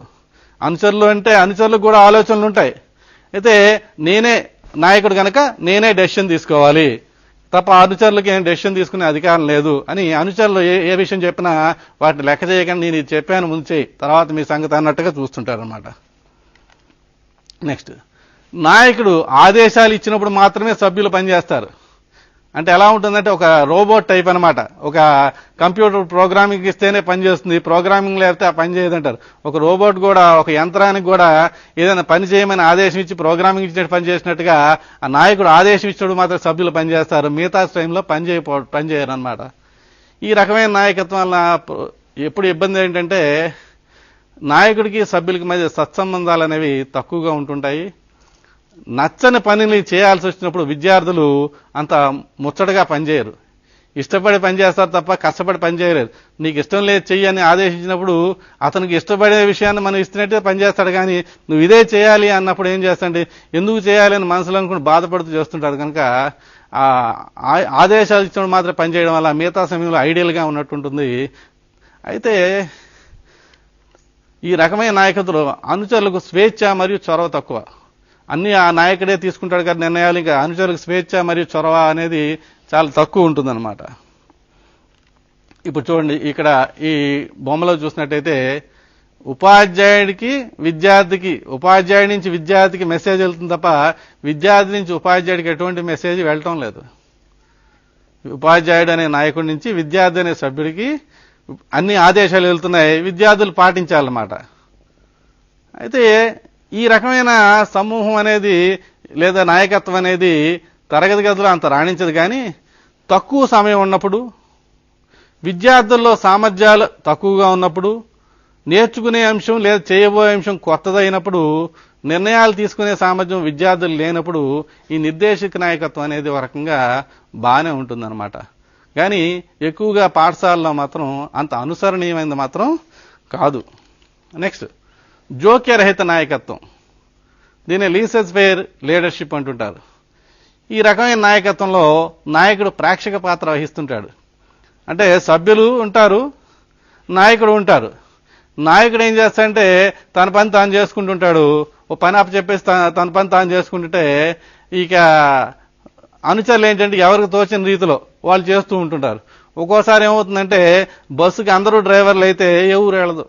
అనుచరులకు కూడా ఆలోచనలు ఉంటాయి. అయితే నేనే నాయకుడు కనుక నేనే డెసిషన్ తీసుకోవాలి, తప్ప అనుచరులకి ఏం డెసిషన్ తీసుకునే అధికారం లేదు అని అనుచరులు ఏ విషయం చెప్పినా వాటిని లెక్క చేయకుండా నేను ఇది చెప్పాను ముందు చేయి తర్వాత మీ సంగతి అన్నట్టుగా చూస్తుంటారనమాట. నెక్స్ట్, నాయకుడు ఆదేశాలు ఇచ్చినప్పుడు మాత్రమే సభ్యులు పనిచేస్తారు. అంటే ఎలా ఉంటుందంటే ఒక రోబోట్ టైప్ అనమాట. ఒక కంప్యూటర్ ప్రోగ్రామింగ్ ఇస్తేనే పనిచేస్తుంది, ప్రోగ్రామింగ్ లేకపోతే ఆ పని చేయదంటారు. ఒక రోబోట్ కూడా, ఒక యంత్రానికి కూడా ఏదైనా పని చేయమని ఆదేశం ఇచ్చి ప్రోగ్రామింగ్ ఇచ్చినట్టు పని చేసినట్టుగా ఆ నాయకుడు ఆదేశం ఇచ్చినప్పుడు మాత్రం సభ్యులు పనిచేస్తారు, మిగతా టైంలో పని చేయరు అనమాట. ఈ రకమైన నాయకత్వం వల్ల ఎప్పుడు ఇబ్బంది ఏంటంటే నాయకుడికి సభ్యులకి మధ్య సత్సంబంధాలు అనేవి తక్కువగా ఉంటుంటాయి. నచ్చని పనిని చేయాల్సి వచ్చినప్పుడు విద్యార్థులు అంత ముచ్చటగా పనిచేయరు, ఇష్టపడి పనిచేస్తారు తప్ప కష్టపడి పనిచేయలేరు. నీకు ఇష్టం లేదు చెయ్యి అని ఆదేశించినప్పుడు అతనికి ఇష్టపడే విషయాన్ని మనం ఇస్తున్నట్టే పనిచేస్తాడు. కానీ నువ్వు ఇదే చేయాలి అన్నప్పుడు ఏం చేస్తాండి, ఎందుకు చేయాలి అని మనసులో అనుకుని బాధపడుతూ చేస్తుంటాడు. కనుక ఆదేశాలు ఇచ్చినప్పుడు మాత్రం పనిచేయడం వల్ల మిగతా సమయంలో ఐడియల్గా ఉన్నట్టుంటుంది. అయితే ఈ రకమైన నాయకత్వం అనుచరులకు స్వేచ్ఛ మరియు చొరవ తక్కువ. అన్ని ఆ నాయకుడే తీసుకుంటాడు కదా నిర్ణయాలు, ఇంకా అనుచరులకు స్వేచ్ఛ మరియు చొరవ అనేది చాలా తక్కువ ఉంటుందన్నమాట. ఇప్పుడు చూడండి, ఇక్కడ ఈ బొమ్మలో చూసినట్టయితే ఉపాధ్యాయుడి నుంచి విద్యార్థికి మెసేజ్ వెళ్తుంది తప్ప విద్యార్థి నుంచి ఉపాధ్యాయుడికి ఎటువంటి మెసేజ్ వెళ్ళటం లేదు. ఉపాధ్యాయుడు అనే నాయకుడి నుంచి విద్యార్థి అనే సభ్యుడికి అన్ని ఆదేశాలు వెళ్తున్నాయి, విద్యార్థులు పాటించాలన్నమాట. అయితే ఈ రకమైన సమూహం అనేది లేదా నాయకత్వం అనేది తరగతి గదిలో అంత రాణించదు. కానీ తక్కువ సమయం ఉన్నప్పుడు, విద్యార్థుల్లో సామర్థ్యాలు తక్కువగా ఉన్నప్పుడు, నేర్చుకునే అంశం లేదా చేయబోయే అంశం కొత్తదైనప్పుడు, నిర్ణయాలు తీసుకునే సామర్థ్యం విద్యార్థులు లేనప్పుడు ఈ నిర్దేశక నాయకత్వం అనేది ఒక రకంగా బాగానే ఉంటుందన్నమాట. కానీ ఎక్కువగా పాఠశాలలో మాత్రం అంత అనుసరణీయమైనది మాత్రం కాదు. నెక్స్ట్, జోక్యరహిత నాయకత్వం, దీన్ని లీసెస్ ఫెయిర్ లీడర్షిప్ అంటుంటారు. ఈ రకమైన నాయకత్వంలో నాయకుడు ప్రేక్షక పాత్ర వహిస్తుంటాడు. అంటే సభ్యులు ఉంటారు, నాయకుడు ఉంటారు. నాయకుడు ఏం చేస్తాడంటే తన పని తాను చేసుకుంటుంటాడు, ఓ పని అప్పచెప్పేసి తన పని తాను చేసుకుంటుంటే ఇక అనుచరులు ఏంటంటే ఎవరికి తోచిన రీతిలో వాళ్ళు చేస్తూ ఉంటుంటారు. ఒక్కోసారి ఏమవుతుందంటే బస్సుకి అందరూ డ్రైవర్లు అయితే ఏ ఊరు వెళ్ళదు,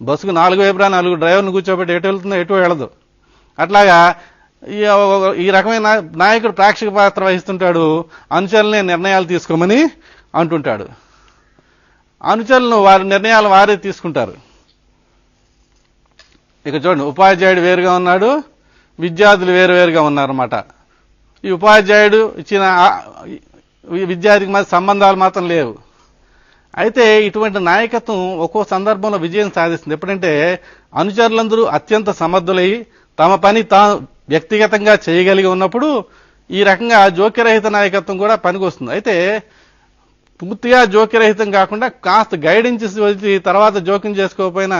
బస్సుకు 4 వైపులా 4 డ్రైవర్ని కూర్చోబెట్టి ఎటు వెళ్తుందో ఎటు వెళ్ళదు. అట్లాగా ఈ రకమైన నాయకుడు ప్రేక్షక పాత్ర వహిస్తుంటాడు, అనుచరులనే నిర్ణయాలు తీసుకోమని అంటుంటాడు. అనుచరులను వారి నిర్ణయాలు వారే తీసుకుంటారు. ఇక చూడండి, ఉపాధ్యాయుడు వేరుగా ఉన్నాడు, విద్యార్థులు వేరువేరుగా ఉన్నారన్నమాట. ఈ ఉపాధ్యాయుడు ఇచ్చిన విద్యార్థికి మధ్య సంబంధాలు మాత్రం లేవు. అయితే ఇటువంటి నాయకత్వం ఒక్కో సందర్భంలో విజయం సాధిస్తుంది. ఎప్పుడంటే అనుచరులందరూ అత్యంత సమర్థులై తమ పని తాను వ్యక్తిగతంగా చేయగలిగి ఉన్నప్పుడు ఈ రకంగా జోక్యరహిత నాయకత్వం కూడా పనికొస్తుంది. అయితే పూర్తిగా జోక్యరహితం కాకుండా కాస్త గైడెన్స్ వచ్చి తర్వాత జోక్యం చేసుకోకపోయినా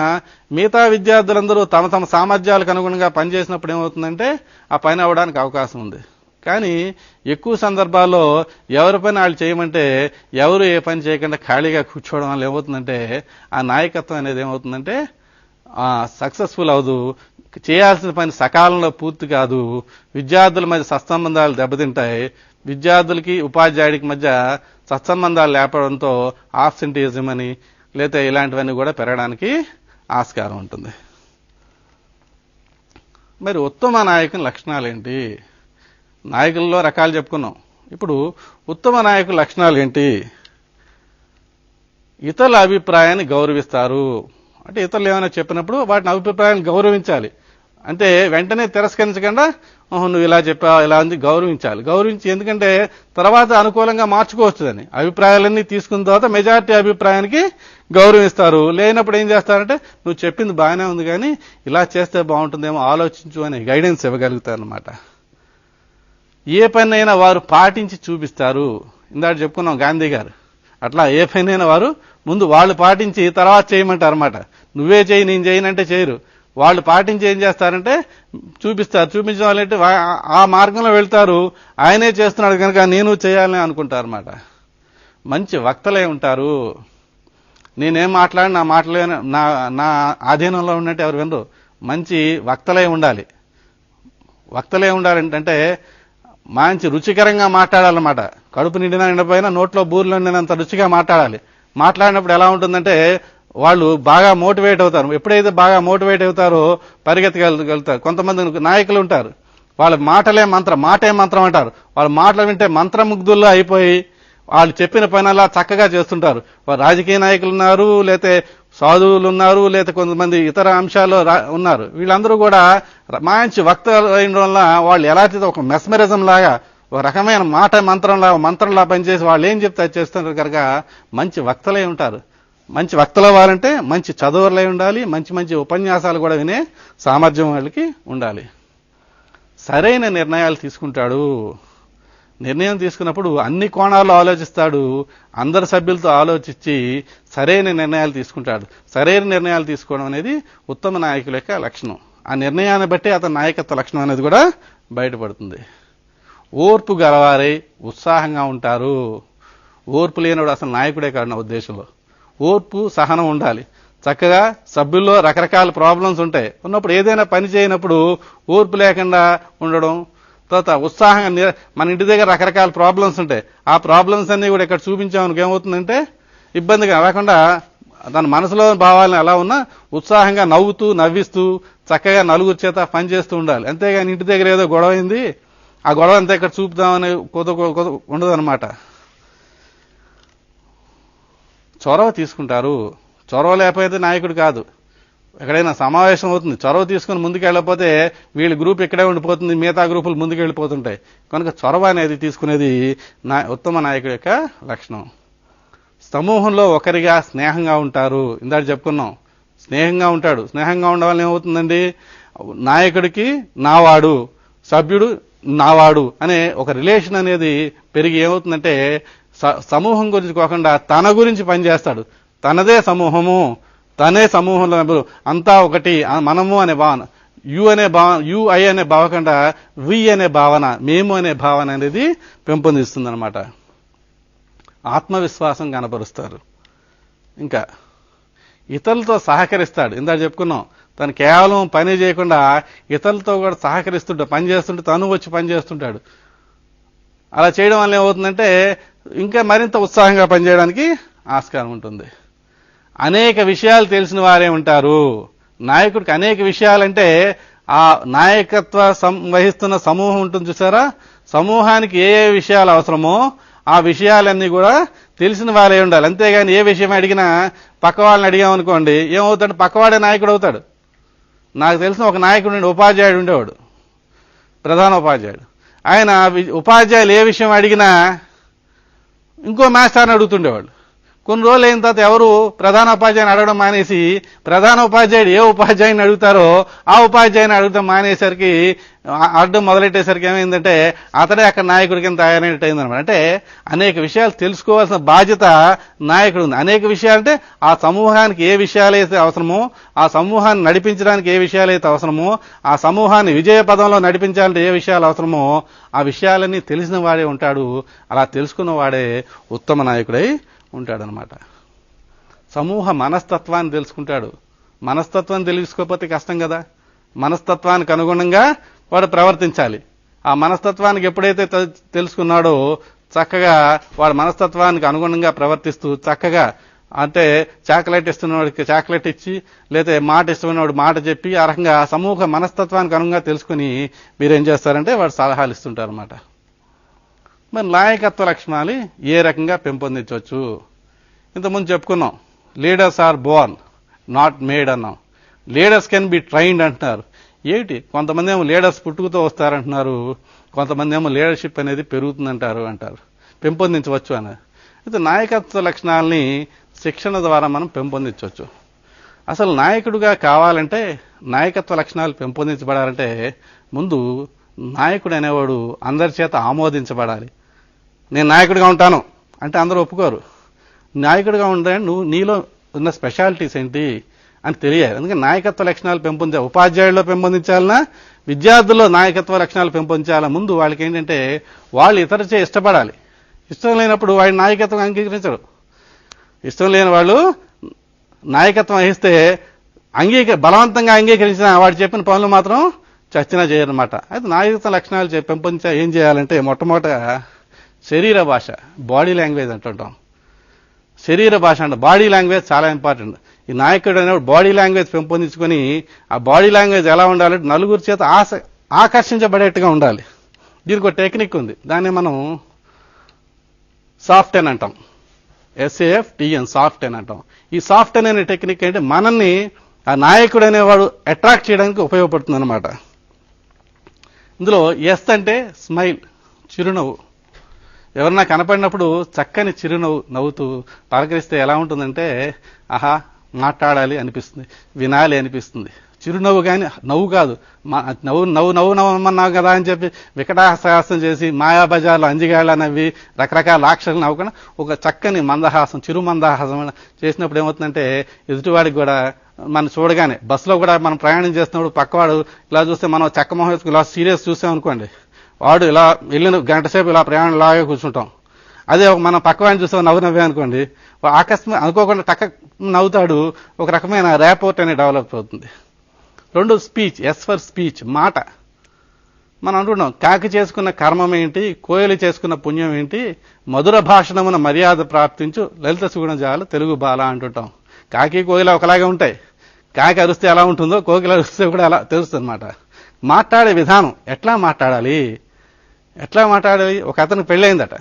మిగతా విద్యార్థులందరూ తమ తమ సామర్థ్యాలకు అనుగుణంగా పనిచేసినప్పుడు ఏమవుతుందంటే ఆ పని అవ్వడానికి అవకాశం ఉంది. కానీ ఎక్కువ సందర్భాల్లో ఎవరి పని వాళ్ళు చేయమంటే ఎవరు ఏ పని చేయకుండా ఖాళీగా కూర్చోవడం వల్ల ఏమవుతుందంటే ఆ నాయకత్వం అనేది ఏమవుతుందంటే సక్సెస్ఫుల్ అవదు, చేయాల్సిన పని సకాలంలో పూర్తి కాదు, విద్యార్థుల మధ్య సత్సంబంధాలు దెబ్బతింటాయి, విద్యార్థులకి ఉపాధ్యాయుడికి మధ్య సత్సంబంధాలు లేపడంతో ఆబ్సెంటిజం అని లేకపోతే ఇలాంటివన్నీ కూడా పెరగడానికి ఆస్కారం ఉంటుంది. మరి ఉత్తమ నాయకుని లక్షణాలు ఏంటి? నాయకుల్లో రకాలు చెప్పుకున్నాం. ఇప్పుడు ఉత్తమ నాయకుల లక్షణాలు ఏంటి? ఇతరుల అభిప్రాయాన్ని గౌరవిస్తారు. అంటే ఇతరులు ఏమైనా చెప్పినప్పుడు వాటిని అభిప్రాయాన్ని గౌరవించాలి. అంటే వెంటనే తిరస్కరించకుండా నువ్వు ఇలా చెప్పావు ఇలా ఉంది గౌరవించి, ఎందుకంటే తర్వాత అనుకూలంగా మార్చుకోవచ్చుదని అభిప్రాయాలన్నీ తీసుకున్న తర్వాత మెజారిటీ అభిప్రాయానికి గౌరవిస్తారు. లేనప్పుడు ఏం చేస్తారంటే నువ్వు చెప్పింది బాగానే ఉంది కానీ ఇలా చేస్తే బాగుంటుందేమో ఆలోచించు అని గైడెన్స్ ఇవ్వగలుగుతారు అనమాట. ఏ పనైనా వారు పాటించి చూపిస్తారు. ఇందాక చెప్పుకున్నాం గాంధీ గారు, అట్లా ఏ పనైనా వారు ముందు వాళ్ళు పాటించి తర్వాత చేయమంటారు అనమాట. నువ్వే చేయి నేను చేయనంటే చేయరు, వాళ్ళు పాటించి ఏం చేస్తారంటే చూపిస్తారు. చూపించడం వాళ్ళంటే ఆ మార్గంలో వెళ్తారు, ఆయనే చేస్తున్నాడు కనుక నేను చేయాలని అనుకుంటారు అనమాట. మంచి వక్తలే ఉంటారు. నేనేం మాట్లాడి నా మాటలే నా ఆధీనంలో ఉన్నట్టు ఎవరు వినరు. మంచి వక్తలే ఉండాలి. వక్తలే ఉండాలంటే మంచి రుచికరంగా మాట్లాడాలన్నమాట. కడుపు నిండినా నిండిపోయినా నోట్లో బూర్లు నిండినంత రుచిగా మాట్లాడాలి. మాట్లాడినప్పుడు ఎలా ఉంటుందంటే వాళ్ళు బాగా మోటివేట్ అవుతారు. ఎప్పుడైతే బాగా మోటివేట్ అవుతారో పరిగెత్తగలుగుతారు. కొంతమంది నాయకులు ఉంటారు, వాళ్ళ మాటే మంత్రం అంటారు. వాళ్ళ మాటలు వింటే మంత్రముగ్ధుల్లో అయిపోయి వాళ్ళు చెప్పిన పనలా చక్కగా చేస్తుంటారు. వారు రాజకీయ నాయకులు ఉన్నారు, లేతే సాధువులు ఉన్నారు, లేతే కొంతమంది ఇతర అంశాల్లో ఉన్నారు. వీళ్ళందరూ కూడా మంచి వక్తలు అయిన వల్ల వాళ్ళు ఎలా చేస్తే ఒక మెస్మరిజం లాగా ఒక రకమైన మంత్రంలా పనిచేసి వాళ్ళు ఏం చెప్తే అది చేస్తున్నారు కనుక మంచి వక్తలై ఉంటారు. మంచి వక్తలు అవ్వాలంటే మంచి చదువులై ఉండాలి, మంచి మంచి ఉపన్యాసాలు కూడా వినే సామర్థ్యం వాళ్ళకి ఉండాలి. సరైన నిర్ణయాలు తీసుకుంటాడు. నిర్ణయం తీసుకున్నప్పుడు అన్ని కోణాల్లో ఆలోచిస్తాడు. అందరి సభ్యులతో ఆలోచించి సరైన నిర్ణయాలు తీసుకుంటాడు. సరైన నిర్ణయాలు తీసుకోవడం అనేది ఉత్తమ నాయకుల యొక్క లక్షణం. ఆ నిర్ణయాన్ని బట్టి అతని నాయకత్వ లక్షణం అనేది కూడా బయటపడుతుంది. ఓర్పు గలవారై ఉత్సాహంగా ఉంటారు. ఓర్పు లేనివాడు అసలు నాయకుడే కాదు నా ఉద్దేశంలో. ఓర్పు సహనం ఉండాలి. చక్కగా సభ్యుల్లో రకరకాల ప్రాబ్లమ్స్ ఉంటాయి. ఉన్నప్పుడు ఏదైనా పని చేయనప్పుడు ఓర్పు లేకుండా ఉండడం, తర్వాత ఉత్సాహంగా మన ఇంటి దగ్గర రకరకాల ప్రాబ్లమ్స్ ఉంటాయి. ఆ ప్రాబ్లమ్స్ అన్ని కూడా ఇక్కడ చూపించామనుకో ఏమవుతుందంటే ఇబ్బందిగా రాకుండా తన మనసులో భావాలను ఎలా ఉన్నా ఉత్సాహంగా నవ్విస్తూ చక్కగా నలుగురు చేత పనిచేస్తూ ఉండాలి. అంతేగాని ఇంటి దగ్గర ఏదో గొడవ అయింది, ఆ గొడవ అంతా ఇక్కడ చూపుదామని ఉండదు అనమాట. చొరవ తీసుకుంటారు. చొరవ లేకపోతే నాయకుడు కాదు. ఎక్కడైనా సమావేశం అవుతుంది, చొరవ తీసుకుని ముందుకు వెళ్ళకపోతే వీళ్ళ గ్రూప్ ఇక్కడే ఉండిపోతుంది, మిగతా గ్రూపులు ముందుకు వెళ్ళిపోతుంటాయి. కనుక చొరవ అనేది తీసుకునేది ఉత్తమ నాయకుడి యొక్క లక్షణం. సమూహంలో ఒకరిగా స్నేహంగా ఉంటారు. ఇందాక చెప్పుకున్నాం, స్నేహంగా ఉంటాడు. స్నేహంగా ఉండడం వల్ల ఏమవుతుందండి, నాయకుడికి నావాడు, సభ్యుడు నావాడు అనే ఒక రిలేషన్ అనేది పెరిగి ఏమవుతుందంటే సమూహం గురించి కాకుండా తన గురించి పనిచేస్తాడు. తనదే సమూహము, తనే సమూహంలో అంతా ఒకటి, మనము అనే భావన, యు ఐ అనే భావకుండా వి అనే భావన, మేము అనే భావన అనేది పెంపొందిస్తుంది అనమాట. ఆత్మవిశ్వాసం కనపరుస్తారు. ఇంకా ఇతరులతో సహకరిస్తాడు. ఇందాక చెప్పుకున్నాం, తను కేవలం పని చేయకుండా ఇతరులతో కూడా సహకరిస్తుంటాడు. పని చేస్తుంటే తను వచ్చి పని చేస్తుంటాడు. అలా చేయడం వల్ల ఏమవుతుందంటే ఇంకా మరింత ఉత్సాహంగా పనిచేయడానికి ఆస్కారం ఉంటుంది. అనేక విషయాలు తెలిసిన వారే ఉంటారు. నాయకుడికి అనేక విషయాలంటే ఆ నాయకత్వ వహిస్తున్న సమూహం ఉంటుంది చూసారా, సమూహానికి ఏ ఏ విషయాలు అవసరమో ఆ విషయాలన్నీ కూడా తెలిసిన వారే ఉండాలి. అంతేగాని ఏ విషయం అడిగినా పక్క వాళ్ళని అడిగామనుకోండి ఏమవుతాడు, పక్కవాడే నాయకుడు అవుతాడు. నాకు తెలిసిన ఒక నాయకుడు ఉపాధ్యాయుడు ఉండేవాడు, ప్రధాన ఉపాధ్యాయుడు. ఆయన ఉపాధ్యాయులు ఏ విషయం అడిగినా ఇంకో మాస్టర్ని అడుగుతుండేవాళ్ళు. కొన్ని రోజులు అయిన తర్వాత ఎవరు ప్రధాన ఉపాధ్యాయుని అడగడం మానేసి ప్రధాన ఉపాధ్యాయుడు ఏ ఉపాధ్యాయుని అడుగుతారో ఆ ఉపాధ్యాయుని అడగడం మానేసరికి అడ్డం మొదలెట్టేసరికి ఏమైందంటే అతడే అక్కడ నాయకుడి కింద తయారైనట్టు అయిందనమాట. అంటే అనేక విషయాలు తెలుసుకోవాల్సిన బాధ్యత నాయకుడు ఉంది. అనేక విషయాలంటే ఆ సమూహానికి ఏ విషయాలైతే అవసరమో, ఆ సమూహాన్ని నడిపించడానికి ఏ విషయాలైతే అవసరమో, ఆ సమూహాన్ని విజయ పదంలో నడిపించాలంటే ఏ విషయాలు అవసరమో ఆ విషయాలన్నీ తెలిసిన వాడే ఉంటాడు. అలా తెలుసుకున్న వాడే ఉత్తమ నాయకుడై ఉంటాడనమాట. సమూహ మనస్తత్వాన్ని తెలుసుకుంటాడు. మనస్తత్వాన్ని తెలుసుకోకపోతే కష్టం కదా. మనస్తత్వానికి అనుగుణంగా వాడు ప్రవర్తించాలి. ఆ మనస్తత్వానికి ఎప్పుడైతే తెలుసుకున్నాడో చక్కగా వాడు మనస్తత్వానికి అనుగుణంగా ప్రవర్తిస్తూ చక్కగా, అంటే చాక్లెట్ ఇస్తున్నవాడికి చాక్లెట్ ఇచ్చి, లేదా మాట ఇస్తున్నవాడు మాట చెప్పి, ఆ రకంగా సమూహ మనస్తత్వానికి అనుగుణంగా తెలుసుకుని మీరేం చేస్తారంటే వాడు సలహాలు ఇస్తుంటారు అన్నమాట. మరి నాయకత్వ లక్షణాలు ఏ రకంగా పెంపొందించవచ్చు? ఇంతకుముందు చెప్పుకున్నాం, leaders are born not made అన్నాం. లీడర్స్ కెన్ బి ట్రైన్డ్ అంటున్నారు. ఏమిటి, కొంతమంది ఏమో లీడర్స్ పుట్టుకతో వస్తారంటున్నారు, కొంతమంది ఏమో లీడర్షిప్ అనేది పెరుగుతుందంటారు పెంపొందించవచ్చు అన్నారు. అయితే నాయకత్వ లక్షణాలని శిక్షణ ద్వారా మనం పెంపొందించవచ్చు. అసలు నాయకుడిగా కావాలంటే, నాయకత్వ లక్షణాలు పెంపొందించబడాలంటే ముందు నాయకుడు అనేవాడు అందరి చేత ఆమోదించబడాలి. నేను నాయకుడిగా ఉంటాను అంటే అందరూ ఒప్పుకోరు. నాయకుడిగా ఉంటే నువ్వు నీలో ఉన్న స్పెషాలిటీస్ ఏంటి అని తెలియాలి. అందుకని నాయకత్వ లక్షణాలు పెంపొందించాలి. ఉపాధ్యాయుల్లో పెంపొందించాలన్నా, విద్యార్థుల్లో నాయకత్వ లక్షణాలు పెంపొందించాలా. ముందు వాళ్ళకి ఏంటంటే వాళ్ళు ఇతరుచే ఇష్టపడాలి. ఇష్టం లేనప్పుడు వాడి నాయకత్వం అంగీకరించరు. ఇష్టం లేని వాళ్ళు నాయకత్వం వహిస్తే బలవంతంగా అంగీకరించిన వాడు చెప్పిన పనులు మాత్రం చచ్చినా చేయరనమాట. అయితే నాయకత్వ లక్షణాలు పెంపొందించా ఏం చేయాలంటే మొట్టమొదట శరీర భాష, బాడీ లాంగ్వేజ్ అంటుంటాం. శరీర భాష అంటే బాడీ లాంగ్వేజ్ చాలా ఇంపార్టెంట్. ఈ నాయకుడు అనేవాడు బాడీ లాంగ్వేజ్ పెంపొందించుకొని ఆ బాడీ లాంగ్వేజ్ ఎలా ఉండాలంటే నలుగురి చేత ఆకర్షించబడేట్టుగా ఉండాలి. దీనికి ఒక టెక్నిక్ ఉంది, దాన్ని మనం సాఫ్ట్ టెన్ అంటాం. SAFTN, సాఫ్ట్ టెన్ అంటాం. ఈ సాఫ్ట్ టెన్ అనే టెక్నిక్ అంటే మనల్ని ఆ నాయకుడు అనేవాడు అట్రాక్ట్ చేయడానికి ఉపయోగపడుతుంది అనమాట. ఇందులో ఎస్ అంటే స్మైల్, చిరునవ్వు. ఎవరన్నా కనపడినప్పుడు చక్కని చిరునవ్వు నవ్వుతూ పలకరిస్తే ఎలా ఉంటుందంటే ఆహా మాట్లాడాలి అనిపిస్తుంది, వినాలి అనిపిస్తుంది. చిరునవ్వు కానీ నవ్వు కాదు, నవ్వమన్నావు కదా అని చెప్పి వికటాహాసం చేసి మాయాబజార్లో అంజిగాళ్ళ నవ్వి రకరకాల అక్షరాలు నవ్వకుండా ఒక చక్కని మందహాసం, చిరు మందహాసం చేసినప్పుడు ఏమవుతుందంటే ఎదుటివాడికి కూడా మనం చూడగానే బస్సులో కూడా మనం ప్రయాణం చేస్తున్నప్పుడు పక్కవాడు ఇలా చూస్తే మనం చక్కమొహం వేసుకుని ఇలా సీరియస్ చూసామనుకోండి, వాడు ఇలా వెళ్ళిన గంట సేపు ఇలా ప్రయాణం లాగే కూర్చుంటాం. అదే మనం పక్కవాడిని చూస్తాం నవ్వే అనుకోండి, ఆకస్మిక అనుకోకుండా టక్క నవ్వుతాడు. ఒక రకమైన ర్యాపోర్ట్ అనేది డెవలప్ అవుతుంది. రెండు స్పీచ్, ఎస్ ఫర్ స్పీచ్, మాట. మనం అంటున్నాం కాకి చేసుకున్న కర్మం ఏంటి, కోయలు చేసుకున్న పుణ్యం ఏంటి, మధుర భాషణమున మర్యాద ప్రాప్తించు లలిత సుగుణజాలు తెలుగు బాల అంటుంటాం. కాకి కోయిల ఒకలాగే ఉంటాయి. కాకి అరిస్తే ఎలా ఉంటుందో కోకిల అరిస్తే కూడా అలా తెలుస్తుంది అనమాట. మాట్లాడే విధానం, ఎట్లా మాట్లాడాలి. ఒక అతనికి పెళ్ళయిందట.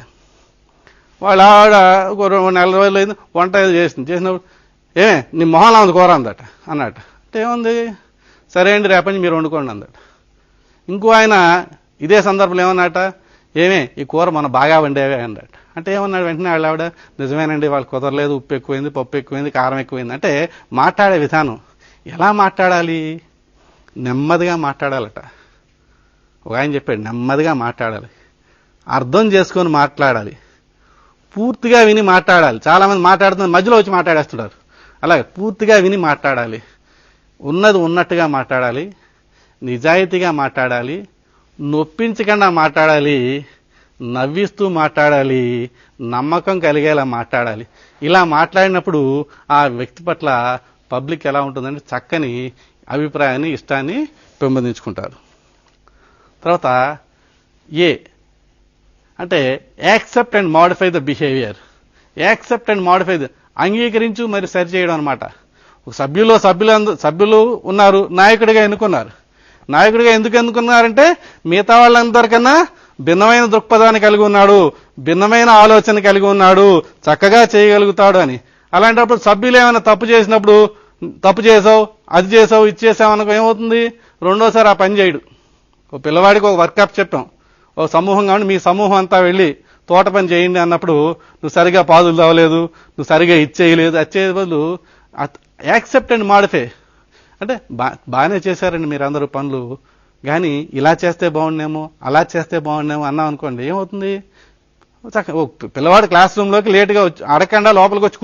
వాళ్ళ ఆవిడ ఒక 2 నెలల రోజులు అయింది, వంట చేసినప్పుడు నీ మొహంలో ఉంది కూర అందట అన్నట. అంటే ఏముంది, సరే అండి రేపటి నుంచి మీరు వండుకోండి అందట. ఇంకో ఆయన ఇదే సందర్భంలో ఏమన్నట, ఈ కూర మనం బాగా వండేవే అన్నట. అంటే ఏమన్నాడు వెంటనే వాళ్ళ ఆవిడ, నిజమేనండి వాళ్ళు కుదరలేదు, ఉప్పు ఎక్కువైంది, పప్పు ఎక్కువైంది, కారం ఎక్కువైంది. అంటే మాట్లాడే విధానం ఎలా మాట్లాడాలి, నెమ్మదిగా మాట్లాడాలట. ఒక ఆయన చెప్పాడు నెమ్మదిగా మాట్లాడాలి, అర్థం చేసుకొని మాట్లాడాలి, పూర్తిగా విని మాట్లాడాలి. చాలా మంది మాట్లాడుతున్నారు మధ్యలో వచ్చి మాట్లాడేస్తున్నారు. అలాగే పూర్తిగా విని మాట్లాడాలి, ఉన్నది ఉన్నట్టుగా మాట్లాడాలి, నిజాయితీగా మాట్లాడాలి, నొప్పించకుండా మాట్లాడాలి, నవ్విస్తూ మాట్లాడాలి, నమ్మకం కలిగేలా మాట్లాడాలి. ఇలా మాట్లాడినప్పుడు ఆ వ్యక్తి పట్ల పబ్లిక్ ఎలా ఉంటుందంటే చక్కని అభిప్రాయాన్ని, ఇష్టాన్ని పెంపొందించుకుంటారు. తర్వాత అంటే accept and modify the behaviour. Accept and modify the, అంగీకరించు మరి సరిచేయడం అనమాట. సభ్యులు ఉన్నారు, నాయకుడిగా ఎన్నుకున్నారు. నాయకుడిగా ఎందుకు ఎన్నుకున్నారంటే మిగతా వాళ్ళందరికన్నా భిన్నమైన దృక్పథాన్ని కలిగి ఉన్నాడు, భిన్నమైన ఆలోచన కలిగి ఉన్నాడు, చక్కగా చేయగలుగుతాడు అని. అలాంటప్పుడు సభ్యులు ఏమైనా తప్పు చేసినప్పుడు, తప్పు చేసావు, అది చేసావు, ఇది చేసావు అనుకో ఏమవుతుంది, రెండోసారి ఆ పని చేయడు. ఓ పిల్లవాడికి ఒక వర్కప్ చెప్పాం, ఓ సమూహం కాబట్టి మీ సమూహం అంతా వెళ్ళి తోట పని చేయండి అన్నప్పుడు నువ్వు సరిగా పాదులు తవ్వలేదు, నువ్వు సరిగా ఇచ్చేయలేదు, వచ్చే బదులు యాక్సెప్ట్ అండ్ మాడిఫై అంటే బాగానే చేశారండి మీరందరూ పనులు, కానీ ఇలా చేస్తే బాగుండేమో, అలా చేస్తే బాగుండేమో అన్నాం అనుకోండి ఏమవుతుంది. పిల్లవాడు క్లాస్ రూమ్లోకి లేటుగా వచ్చి అడగకుండా లోపలికి వచ్చి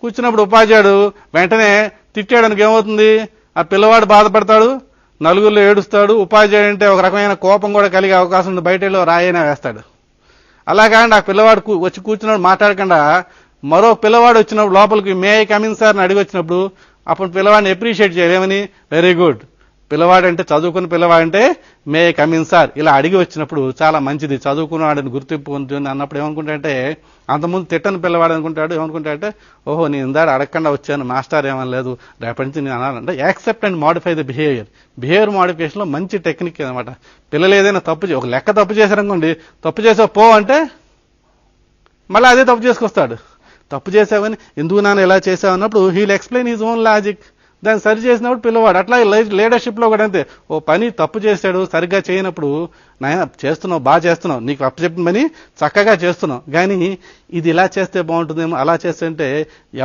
కూర్చున్నప్పుడు ఉపాధ్యాయుడు వెంటనే తిట్టాడానికి ఏమవుతుంది, ఆ పిల్లవాడు బాధపడతాడు, నలుగురిలో ఏడుస్తాడు. ఉపాధ్యాయుడు అంటే ఒక రకమైన కోపం కూడా కలిగే అవకాశం ఉంది, బయట రాయైనా వేస్తాడు. అలా కాకుండా ఆ పిల్లవాడు వచ్చి కూర్చున్నాడు మాట్లాడకుండా మరో పిల్లవాడు వచ్చినప్పుడు లోపలికి మే ఐ కమిన్ సార్ అని అడిగి వచ్చినప్పుడు అప్పుడు పిల్లవాడిని అప్రిషియేట్ చేయలేమని, వెరీ గుడ్ పిల్లవాడంటే చదువుకున్న పిల్లవాడంటే మే ఐ కమిన్ సార్ ఇలా అడిగి వచ్చినప్పుడు చాలా మంచిది, చదువుకున్నవాడిని గుర్తింపు ఉంటుంది అన్నప్పుడు ఏమనుకుంటాడంటే, అంతకుముందు తిట్టని పిల్లవాడు అనుకుంటాడు, ఏమనుకుంటాడంటే ఓహో నేను ఇందాక అడగకుండా వచ్చాను, మాస్టర్ ఏమనలేదు, రేపటి నుంచి నేను అనాలంటే accept and modify the behaviour modification లో మంచి టెక్నిక్ అనమాట. పిల్లలు ఏదైనా ఒక లెక్క తప్పు చేశారనుకోండి, తప్పు చేసావు పో అంటే మళ్ళీ అదే తప్పు చేసుకొస్తాడు. తప్పు చేసావని ఎందుకు నాన్న ఎలా చేసావు అన్నప్పుడు he'll explain his own logic, దాన్ని సరి చేసినప్పుడు పిల్లవాడు. అట్లా లీడర్షిప్ లో కూడా అంతే, ఓ పని తప్పు చేశాడు సరిగ్గా చేయనప్పుడు నాయన చేస్తున్నావు, బాగా చేస్తున్నావు, నీకు అప్పచెప్పిన పని చక్కగా చేస్తున్నావు, కానీ ఇది ఇలా చేస్తే బాగుంటుందేమో, అలా చేస్తుంటే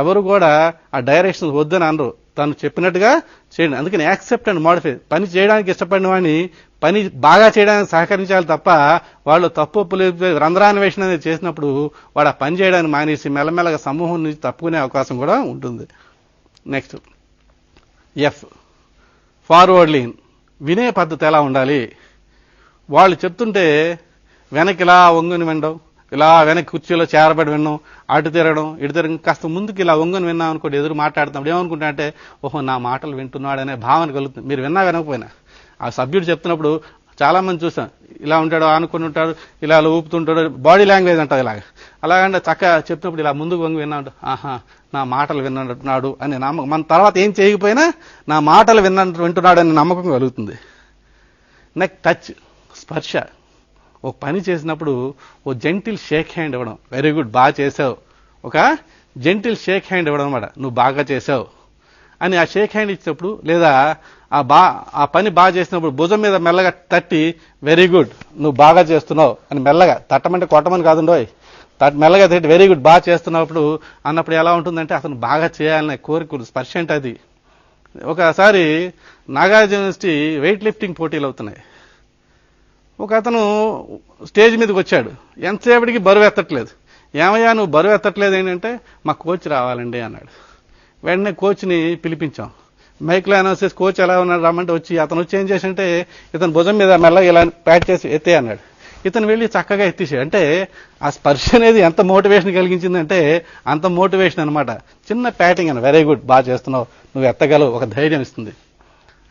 ఎవరు కూడా ఆ డైరెక్షన్ వద్దని అనరు, తను చెప్పినట్టుగా చేయండి. అందుకని యాక్సెప్ట్ అండ్ మాడిఫై, పని చేయడానికి ఇష్టపడిన వాడిని పని బాగా చేయడానికి సహకరించాలి తప్ప వాళ్ళు తప్పులు రంధ్రాన్వేషణ అనేది చేసినప్పుడు వాడు ఆ పని చేయడానికి మానేసి మెల్లమెల్లగా సమూహం నుంచి తప్పుకునే అవకాశం కూడా ఉంటుంది. నెక్స్ట్ ఫార్వర్డ్ లీన్, వినే పద్ధతి ఎలా ఉండాలి. వాళ్ళు చెప్తుంటే వెనక్కి ఇలా వంగుని వినడం, ఇలా వెనక్కి కుర్చీలో చేరబడి విన్నాం, అటు తిరగడం ఇటు తిరగడం, కాస్త ముందుకు ఇలా వంగుని విన్నాం అనుకోండి, ఎదురు మాట్లాడుతున్నప్పుడు ఏమనుకుంటా అంటే ఓహో నా మాటలు వింటున్నాడనే భావన కలుగుతుంది. మీరు విన్నా వినకపోయినా ఆ సభ్యుడు చెప్తున్నప్పుడు చాలా మంది చూసాం, ఇలా ఉంటాడు, ఆనుకుని ఉంటాడు, ఇలా ఊపుతుంటాడు, బాడీ లాంగ్వేజ్ అంటారు ఇలాగ. అలాగంటే చక్కగా చెప్తున్నప్పుడు ఇలా ముందుకు వంగి విన్నాడు, ఆహా నా మాటలు విన్నాడు అని మన తర్వాత ఏం చేయకపోయినా నా మాటలు వింటున్నాడు అని నమ్మకం కలుగుతుంది. నెక్స్ట్ టచ్, స్పర్శ. ఒక పని చేసినప్పుడు ఓ జెంటిల్ షేక్ హ్యాండ్ ఇవ్వడం, వెరీ గుడ్ బాగా చేసావు, ఒక జెంటిల్ షేక్ హ్యాండ్ ఇవ్వడం అన్నమాట, నువ్వు బాగా చేసావు అని. ఆ షేక్ హ్యాండ్ ఇచ్చినప్పుడు లేదా ఆ పని బాగా చేసినప్పుడు భుజం మీద మెల్లగా తట్టి వెరీ గుడ్ నువ్వు బాగా చేస్తున్నావు అని మెల్లగా, తట్టమంటే కొట్టమని కాదుండోయ్, మెల్లగా తట్టి వెరీ గుడ్ బాగా చేస్తున్నప్పుడు అన్నప్పుడు ఎలా ఉంటుందంటే అతను బాగా చేయాలనే కోరిక, స్పర్శ అంటే అది. ఒకసారి నాగార్జున యూనివర్సిటీ వెయిట్ లిఫ్టింగ్ పోటీలు అవుతున్నాయి. ఒక అతను స్టేజ్ మీదకి వచ్చాడు, ఎంతసేపటికి బరువు ఎత్తట్లేదు. ఏమయ్యా నువ్వు బరువు ఎత్తట్లేదు ఏంటంటే మా కోచ్ రావాలండి అన్నాడు. వెంటనే కోచ్ని పిలిపించాం, మైక్లో అనౌన్స్ చేసి కోచ్ ఎలా ఉన్నాడు రమ్మంటే వచ్చి, అతను వచ్చి ఏం చేసింటే ఇతను భుజం మీద మెల్లగా ఇలా ప్యాక్ చేసి ఎత్తే అన్నాడు. ఇతను వెళ్ళి చక్కగా ఎత్తేసాడు. అంటే ఆ స్పర్శ అనేది ఎంత మోటివేషన్ కలిగించిందంటే అంత మోటివేషన్ అనమాట. చిన్న ప్యాటింగ్ అని, వెరీ గుడ్ బాగా చేస్తున్నావు, నువ్వు ఎత్తగలవు, ఒక ధైర్యం ఇస్తుంది.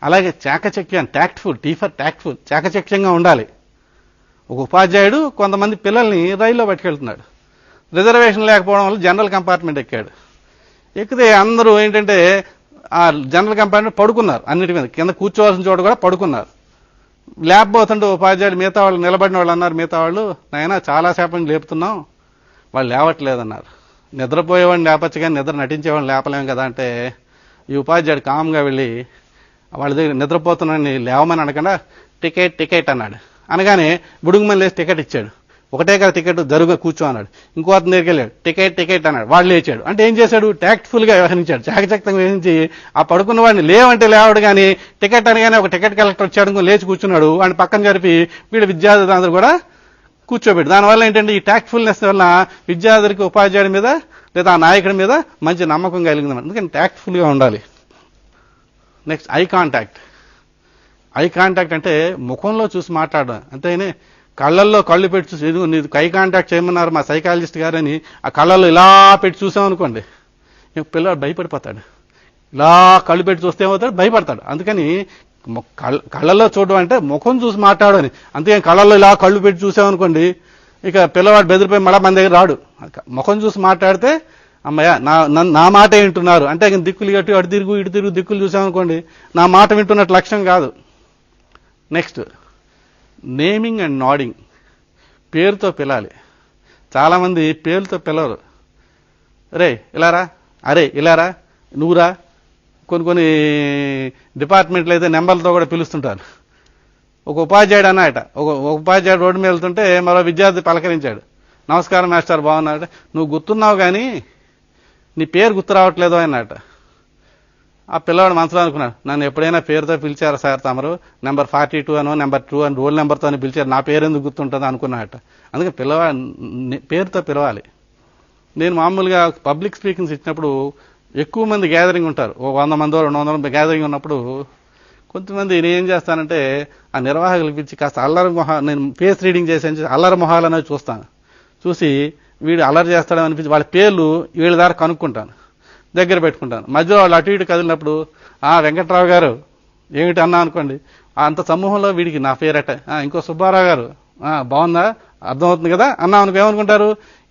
అలాగే చాకచక్యం, టాక్ట్ఫుల్, టాక్ట్ఫుల్, చాకచక్యంగా ఉండాలి. ఒక ఉపాధ్యాయుడు కొంతమంది పిల్లల్ని రైల్లో పట్టుకెళ్తున్నాడు, రిజర్వేషన్ లేకపోవడం వల్ల జనరల్ కంపార్ట్మెంట్ ఎక్కాడు. ఎక్కితే అందరూ ఏంటంటే ఆ జనరల్ కంపార్ట్మెంట్ పడుకున్నారు, అన్నిటి మీద కింద కూర్చోవాల్సిన చోట కూడా పడుకున్నారు. లేకపోతుంటే ఉపాధ్యాయుడు మిగతా వాళ్ళు నిలబడిన వాళ్ళు అన్నారు, మిగతా వాళ్ళు నాయనా చాలాసేపు నుంచి లేపుతున్నాం, వాళ్ళు లేవట్లేదన్నారు. నిద్రపోయేవాడిని లేపచ్చు కానీ నిద్ర నటించేవాడిని లేపలేం కదా అంటే ఈ ఉపాధ్యాయుడు కామ్గా వెళ్ళి వాళ్ళ దగ్గర నిద్రపోతున్నాడని లేవమని అనకుండా టికెట్ అన్నాడు. అనగానే బుడుగుమని లేచి టికెట్ ఇచ్చాడు. ఒకటే కదా టికెట్, జరుగు కూర్చో అన్నాడు. ఇంకో అతని దగ్గరికి వెళ్ళాడు, టికెట్ అన్నాడు. వాడు లేచాడు. అంటే ఏం చేశాడు, టాక్ట్ఫుల్ గా వ్యవహరించాడు, చాకచక్యంగా వ్యవహరించి ఆ పడుకున్న వాడిని లేవంటే లేవాడు కానీ టికెట్ అనగానే ఒక టికెట్ కలెక్టర్ వచ్చాడు, లేచి కూర్చున్నాడు. వాడిని పక్కన జరిపి వీళ్ళ విద్యార్థులందరూ కూడా కూర్చోబెట్టి, దానివల్ల ఏంటంటే ఈ టాక్ట్ఫుల్నెస్ వల్ల విద్యార్థులకి ఉపాధ్యాయుడి మీద లేదా ఆ నాయకుడి మీద మంచి నమ్మకం కలిగింది. అందుకని టాక్ట్ఫుల్ గా ఉండాలి. Next eye contact. Eye contact అంటే ముఖంలో చూసి మాట్లాడడం, అంతేనే కళ్ళల్లో కళ్ళు పెట్టి చూసి, నీకు ఐ కాంటాక్ట్ చేయమన్నారు మా సైకాలజిస్ట్ గారని ఆ కళ్ళల్లో ఇలా పెట్టి చూసామనుకోండి, పిల్లవాడు భయపడిపోతాడు. ఇలా కళ్ళు పెట్టి చూస్తే ఏమవుతాడు, భయపడతాడు. అందుకని కళ్ళల్లో చూడడం అంటే ముఖం చూసి మాట్లాడని, అంతేగాని కళ్ళల్లో ఇలా కళ్ళు పెట్టి చూసామనుకోండి ఇక పిల్లవాడు బెదిరిపోయి మళ్ళా మన దగ్గర రాడు. ముఖం చూసి మాట్లాడితే అమ్మయ్య నా మాట వింటున్నారు అంటే దిక్కులు గట్టి అటు తిరుగు ఇటు తిరుగు దిక్కులు చూసామనుకోండి నా మాట వింటున్నట్టు లక్ష్యం కాదు. Next naming and nodding. పేరుతో పిలాలి. చాలామంది పేరుతో పిలవరు. రే ఇలారా, అరే ఇలారా, నువ్వురా. కొన్ని డిపార్ట్మెంట్లు అయితే నెంబర్లతో కూడా పిలుస్తుంటారు. ఒక ఉపాధ్యాయుడు అన్నాయట, ఒక ఉపాధ్యాయుడు రోడ్డు మీద వెళ్తుంటే మరో విద్యార్థి పలకరించాడు, నమస్కారం మాస్టర్ బాగున్నాడు, నువ్వు గుర్తున్నావు కానీ నీ పేరు గుర్తు రావట్లేదు అన్నట. ఆ పిల్లవాడు మనసులో అనుకున్నాడు, నన్ను ఎప్పుడైనా పేరుతో పిలిచారా సార్ తమరు, నెంబర్ 42 అనో నెంబర్ 2 అని రోల్ నెంబర్తో పిలిచారు, నా పేరు ఎందుకు గుర్తుంటుందో అనుకున్నాడట. అందుకే పిల్లవాడు పేరుతో పిలవాలి. నేను మామూలుగా పబ్లిక్ స్పీకింగ్స్ ఇచ్చినప్పుడు ఎక్కువ మంది గ్యాదరింగ్ ఉంటారు, 100 మందో 200 మంది గ్యాదరింగ్ ఉన్నప్పుడు కొంతమంది నేను ఏం చేస్తానంటే ఆ నిర్వాహకులు పిలిచి కాస్త అల్లరి నేను ఫేస్ రీడింగ్ చేసి అల్లరి మొహాలు అనేది చూస్తాను. చూసి వీడు అల్లరి చేస్తాడని అనిపించి వాళ్ళ పేర్లు వీళ్ళ ద్వారా కనుక్కుంటాను, దగ్గర పెట్టుకుంటాను. మధ్యలో వాళ్ళు అటు ఇటు కదిలినప్పుడు వెంకట్రావు గారు ఏమిటి అన్నా అనుకోండి, అంత సమూహంలో వీడికి నా పేరట, ఇంకో సుబ్బారావు గారు బాగుందా అర్థమవుతుంది కదా అన్నా అనుకో, ఏమనుకుంటారు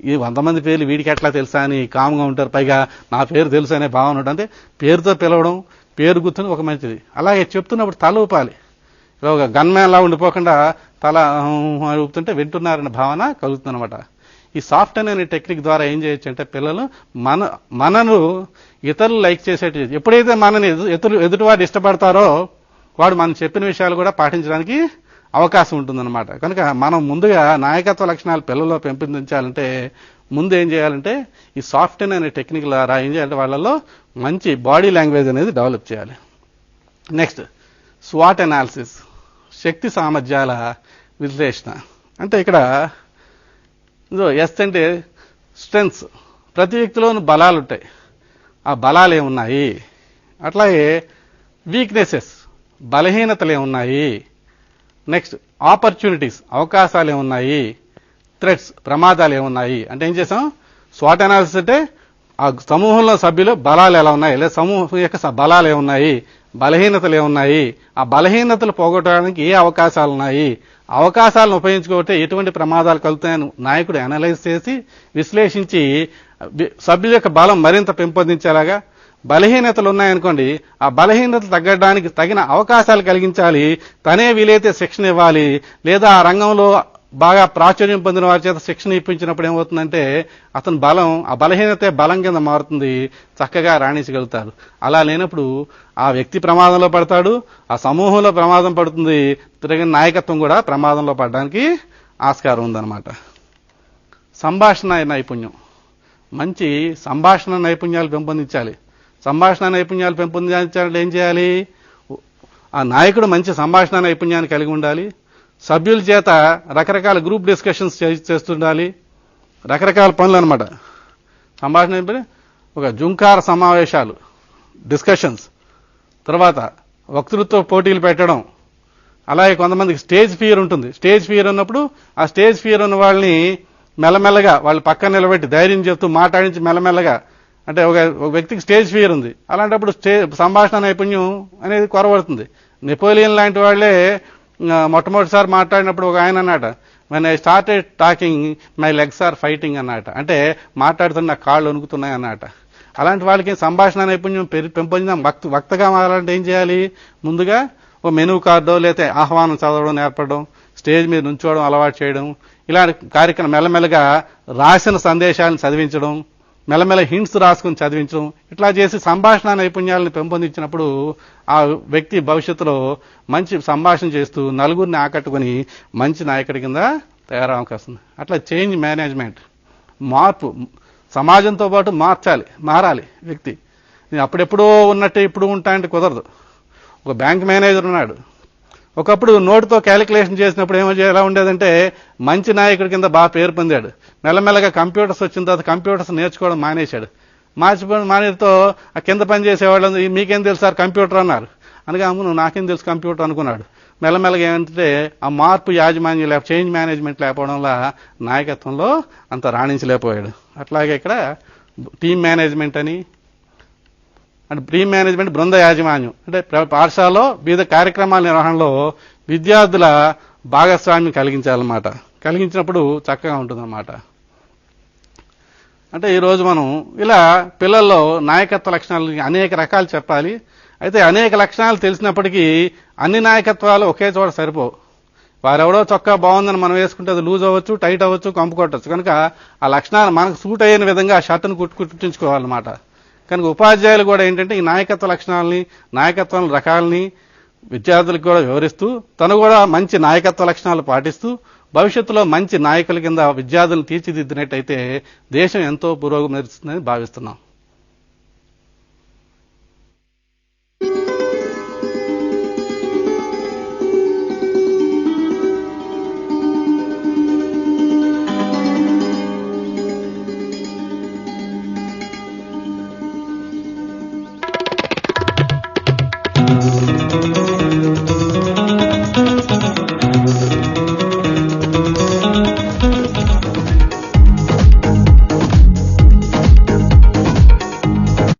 ఈ 100 మంది పేర్లు వీడికి ఎట్లా తెలుసా అని కామ్గా ఉంటారు. పైగా నా పేరు తెలుసు అనే భావన ఉంటుంది. అంటే పేరుతో పిలవడం, పేరు గుర్తుని ఒక మంచిది. అలాగే చెప్తున్నప్పుడు తల ఊపాలి. ఒక గన్మ్యాన్ లా ఉండిపోకుండా తల ఊపుతుంటే వింటున్నారనే భావన కలుగుతుంది అనమాట. ఈ సాఫ్ట్ అనే టెక్నిక్ ద్వారా ఏం చేయొచ్చు అంటే పిల్లలు మనను ఇతరులు లైక్ చేసేట్టు, ఎప్పుడైతే మనని ఎదుటివాడు ఇష్టపడతారో వాడు మనం చెప్పిన విషయాలు కూడా పాటించడానికి అవకాశం ఉంటుందన్నమాట. కనుక మనం ముందుగా నాయకత్వ లక్షణాలు పిల్లల్లో పెంపొందించాలంటే ముందు ఏం చేయాలంటే ఈ సాఫ్ట్ అనే టెక్నిక్ ద్వారా ఏం చేయాలంటే వాళ్ళలో మంచి బాడీ లాంగ్వేజ్ అనేది డెవలప్ చేయాలి. నెక్స్ట్ స్వాట్ అనాలిసిస్, శక్తి సామర్థ్యాల విశ్లేషణ. అంటే ఇక్కడ ఎస్ అంటే స్ట్రెంగ్స్, ప్రతి వ్యక్తిలోనూ బలాలు ఉంటాయి, ఆ బలాలు ఏమున్నాయి. అట్లాగే వీక్నెసెస్, బలహీనతలు ఏమున్నాయి. నెక్స్ట్ ఆపర్చునిటీస్, అవకాశాలు ఏమున్నాయి. థ్రెట్స్, ప్రమాదాలు ఏమున్నాయి. అంటే ఏం చేసాం, స్వాట్ అనాలిసిస్ అంటే ఆ సమూహంలో సభ్యులు బలాలు ఎలా ఉన్నాయి, లేదా సమూహం యొక్క బలాలు ఏమున్నాయి బలహీనతలు ఏమున్నాయి, ఆ బలహీనతలు పోగొట్టడానికి ఏ అవకాశాలు ఉన్నాయి, అవకాశాలను ఉపయోగించుకుంటే ఎటువంటి ప్రమాదాలు కలుగుతాయని నాయకుడు అనలైజ్ చేసి విశ్లేషించి సభ్యుల యొక్క బలం మరింత పెంపొందించేలాగా, బలహీనతలు ఉన్నాయనుకోండి ఆ బలహీనతలు తగ్గడానికి తగిన అవకాశాలు కలిగించాలి, తనే వీలైతే శిక్షణ ఇవ్వాలి, లేదా ఆ రంగంలో బాగా ప్రాచుర్యం పొందిన వారి చేత శిక్షణ ఇప్పించినప్పుడు ఏమవుతుందంటే అతని బలం, ఆ బలహీనతే బలం కింద మారుతుంది, చక్కగా రాణించగలుగుతారు. అలా లేనప్పుడు ఆ వ్యక్తి ప్రమాదంలో పడతాడు, ఆ సమూహంలో ప్రమాదం పడుతుంది, తిరిగిన నాయకత్వం కూడా ప్రమాదంలో పడడానికి ఆస్కారం ఉందన్నమాట. సంభాషణ నైపుణ్యం, మంచి సంభాషణ నైపుణ్యాలు పెంపొందించాలి. సంభాషణ నైపుణ్యాలు పెంపొందించాలంటే ఏం చేయాలి? ఆ నాయకుడు మంచి సంభాషణ నైపుణ్యాన్ని కలిగి ఉండాలి, సభ్యుల చేత రకరకాల గ్రూప్ డిస్కషన్స్ చేస్తుండాలి, రకరకాల పనులు అనమాట. సంభాషణ ఒక జుంకార సమావేశాలు, డిస్కషన్స్, తర్వాత వక్తృత్వ పోటీలు పెట్టడం, అలాగే కొంతమందికి స్టేజ్ ఫియర్ ఉంటుంది. స్టేజ్ ఫియర్ ఉన్నప్పుడు ఆ స్టేజ్ ఫియర్ ఉన్న వాళ్ళని మెల్లమెల్లగా వాళ్ళు పక్కన నిలబెట్టి ధైర్యం చెప్తూ మాట్లాడించి మెల్లమెల్లగా, అంటే ఒక వ్యక్తికి స్టేజ్ ఫియర్ ఉంది, అలాంటప్పుడు సంభాషణ నైపుణ్యం అనేది కొరబడుతుంది. నెపోలియన్ లాంటి వాళ్లే మొట్టమొదటిసారి మాట్లాడినప్పుడు ఒక ఆయన అన్నట, when I started talking my legs are fighting అన్నట, అంటే మాట్లాడుతున్న నా కాళ్ళు వణుకుతున్నాయి అన్నట. అలాంటి వాళ్ళకి సంభాషణ నైపుణ్యం పెంపొందిన వక్తగా మారాలంటే ఏం చేయాలి? ముందుగా ఒక మెనూ కార్డో లేకపోతే ఆహ్వానం చదవడం నేర్పడం, స్టేజ్ మీద నుంచోవడం అలవాటు చేయడం, ఇలాంటి కార్యక్రమం మెల్లమెల్లగా రాసిన సందేశాలను చదివించడం, మెల్లమెల్ల హింట్స్ రాసుకుని చదివించడం, ఇట్లా చేసి సంభాషణ నైపుణ్యాలను పెంపొందించినప్పుడు ఆ వ్యక్తి భవిష్యత్తులో మంచి సంభాషణ చేస్తూ నలుగురిని ఆకట్టుకుని మంచి నాయకుడి కింద తయారవ అవకాశం ఉంది. అట్లా చేంజ్ మేనేజ్మెంట్, మార్పు, సమాజంతో పాటు మారాలి వ్యక్తి. నేను అప్పుడెప్పుడో ఉన్నట్టే ఇప్పుడు ఉంటా అంటే కుదరదు. ఒక బ్యాంక్ మేనేజర్ ఉన్నాడు, ఒకప్పుడు నోటుతో క్యాలిక్యులేషన్ చేసినప్పుడు ఎలా ఉండేదంటే మంచి నాయకుడి కింద బాగా పేరు పొందాడు. మెల్లమెల్లగా కంప్యూటర్స్ వచ్చిన తర్వాత కంప్యూటర్స్ నేర్చుకోవడం మానేశాడు. మానేతో ఆ కింద పని చేసేవాళ్ళు మీకేం తెలుసు సార్ కంప్యూటర్ అన్నారు, అనగా నువ్వు నాకేం తెలుసు కంప్యూటర్ అనుకున్నాడు. మెల్లమెల్లగా ఏమంటే ఆ మార్పు యాజమాన్యం చేంజ్ మేనేజ్మెంట్ లేకపోవడం వల్ల నాయకత్వంలో అంత రాణించలేకపోయాడు. అట్లాగే ఇక్కడ టీమ్ మేనేజ్మెంట్ అని, అంటే టీమ్ మేనేజ్మెంట్ బృంద యాజమాన్యం, అంటే పాఠశాలలో వివిధ కార్యక్రమాల నిర్వహణలో విద్యార్థుల భాగస్వామ్యం కలిగించాలన్నమాట. కలిగించినప్పుడు చక్కగా ఉంటుందన్నమాట. అంటే ఈరోజు మనం ఇలా పిల్లల్లో నాయకత్వ లక్షణాలు అనేక రకాలు చెప్పాలి. అయితే అనేక లక్షణాలు తెలిసినప్పటికీ అన్ని నాయకత్వాలు ఒకే చోట సరిపోవు. వారెవడో చొక్కా బాగుందని మనం వేసుకుంటే అది లూజ్ అవ్వచ్చు, టైట్ అవ్వచ్చు, కంపు కొట్టచ్చు. కనుక ఆ లక్షణాలు మనకు సూట్ అయిన విధంగా ఆ షర్టును కుట్టించుకోవాలన్నమాట. కనుక ఉపాధ్యాయులు కూడా ఏంటంటే ఈ నాయకత్వ లక్షణాలని, నాయకత్వం రకాలని విద్యార్థులకు కూడా వివరిస్తూ తను కూడా మంచి నాయకత్వ లక్షణాలు పాటిస్తూ భవిష్యత్తులో మంచి నాయకుల కింద విద్యార్థులను తీర్చిదిద్దినట్టయితే దేశం ఎంతో పురోగమిస్తుందని భావిస్తున్నాం.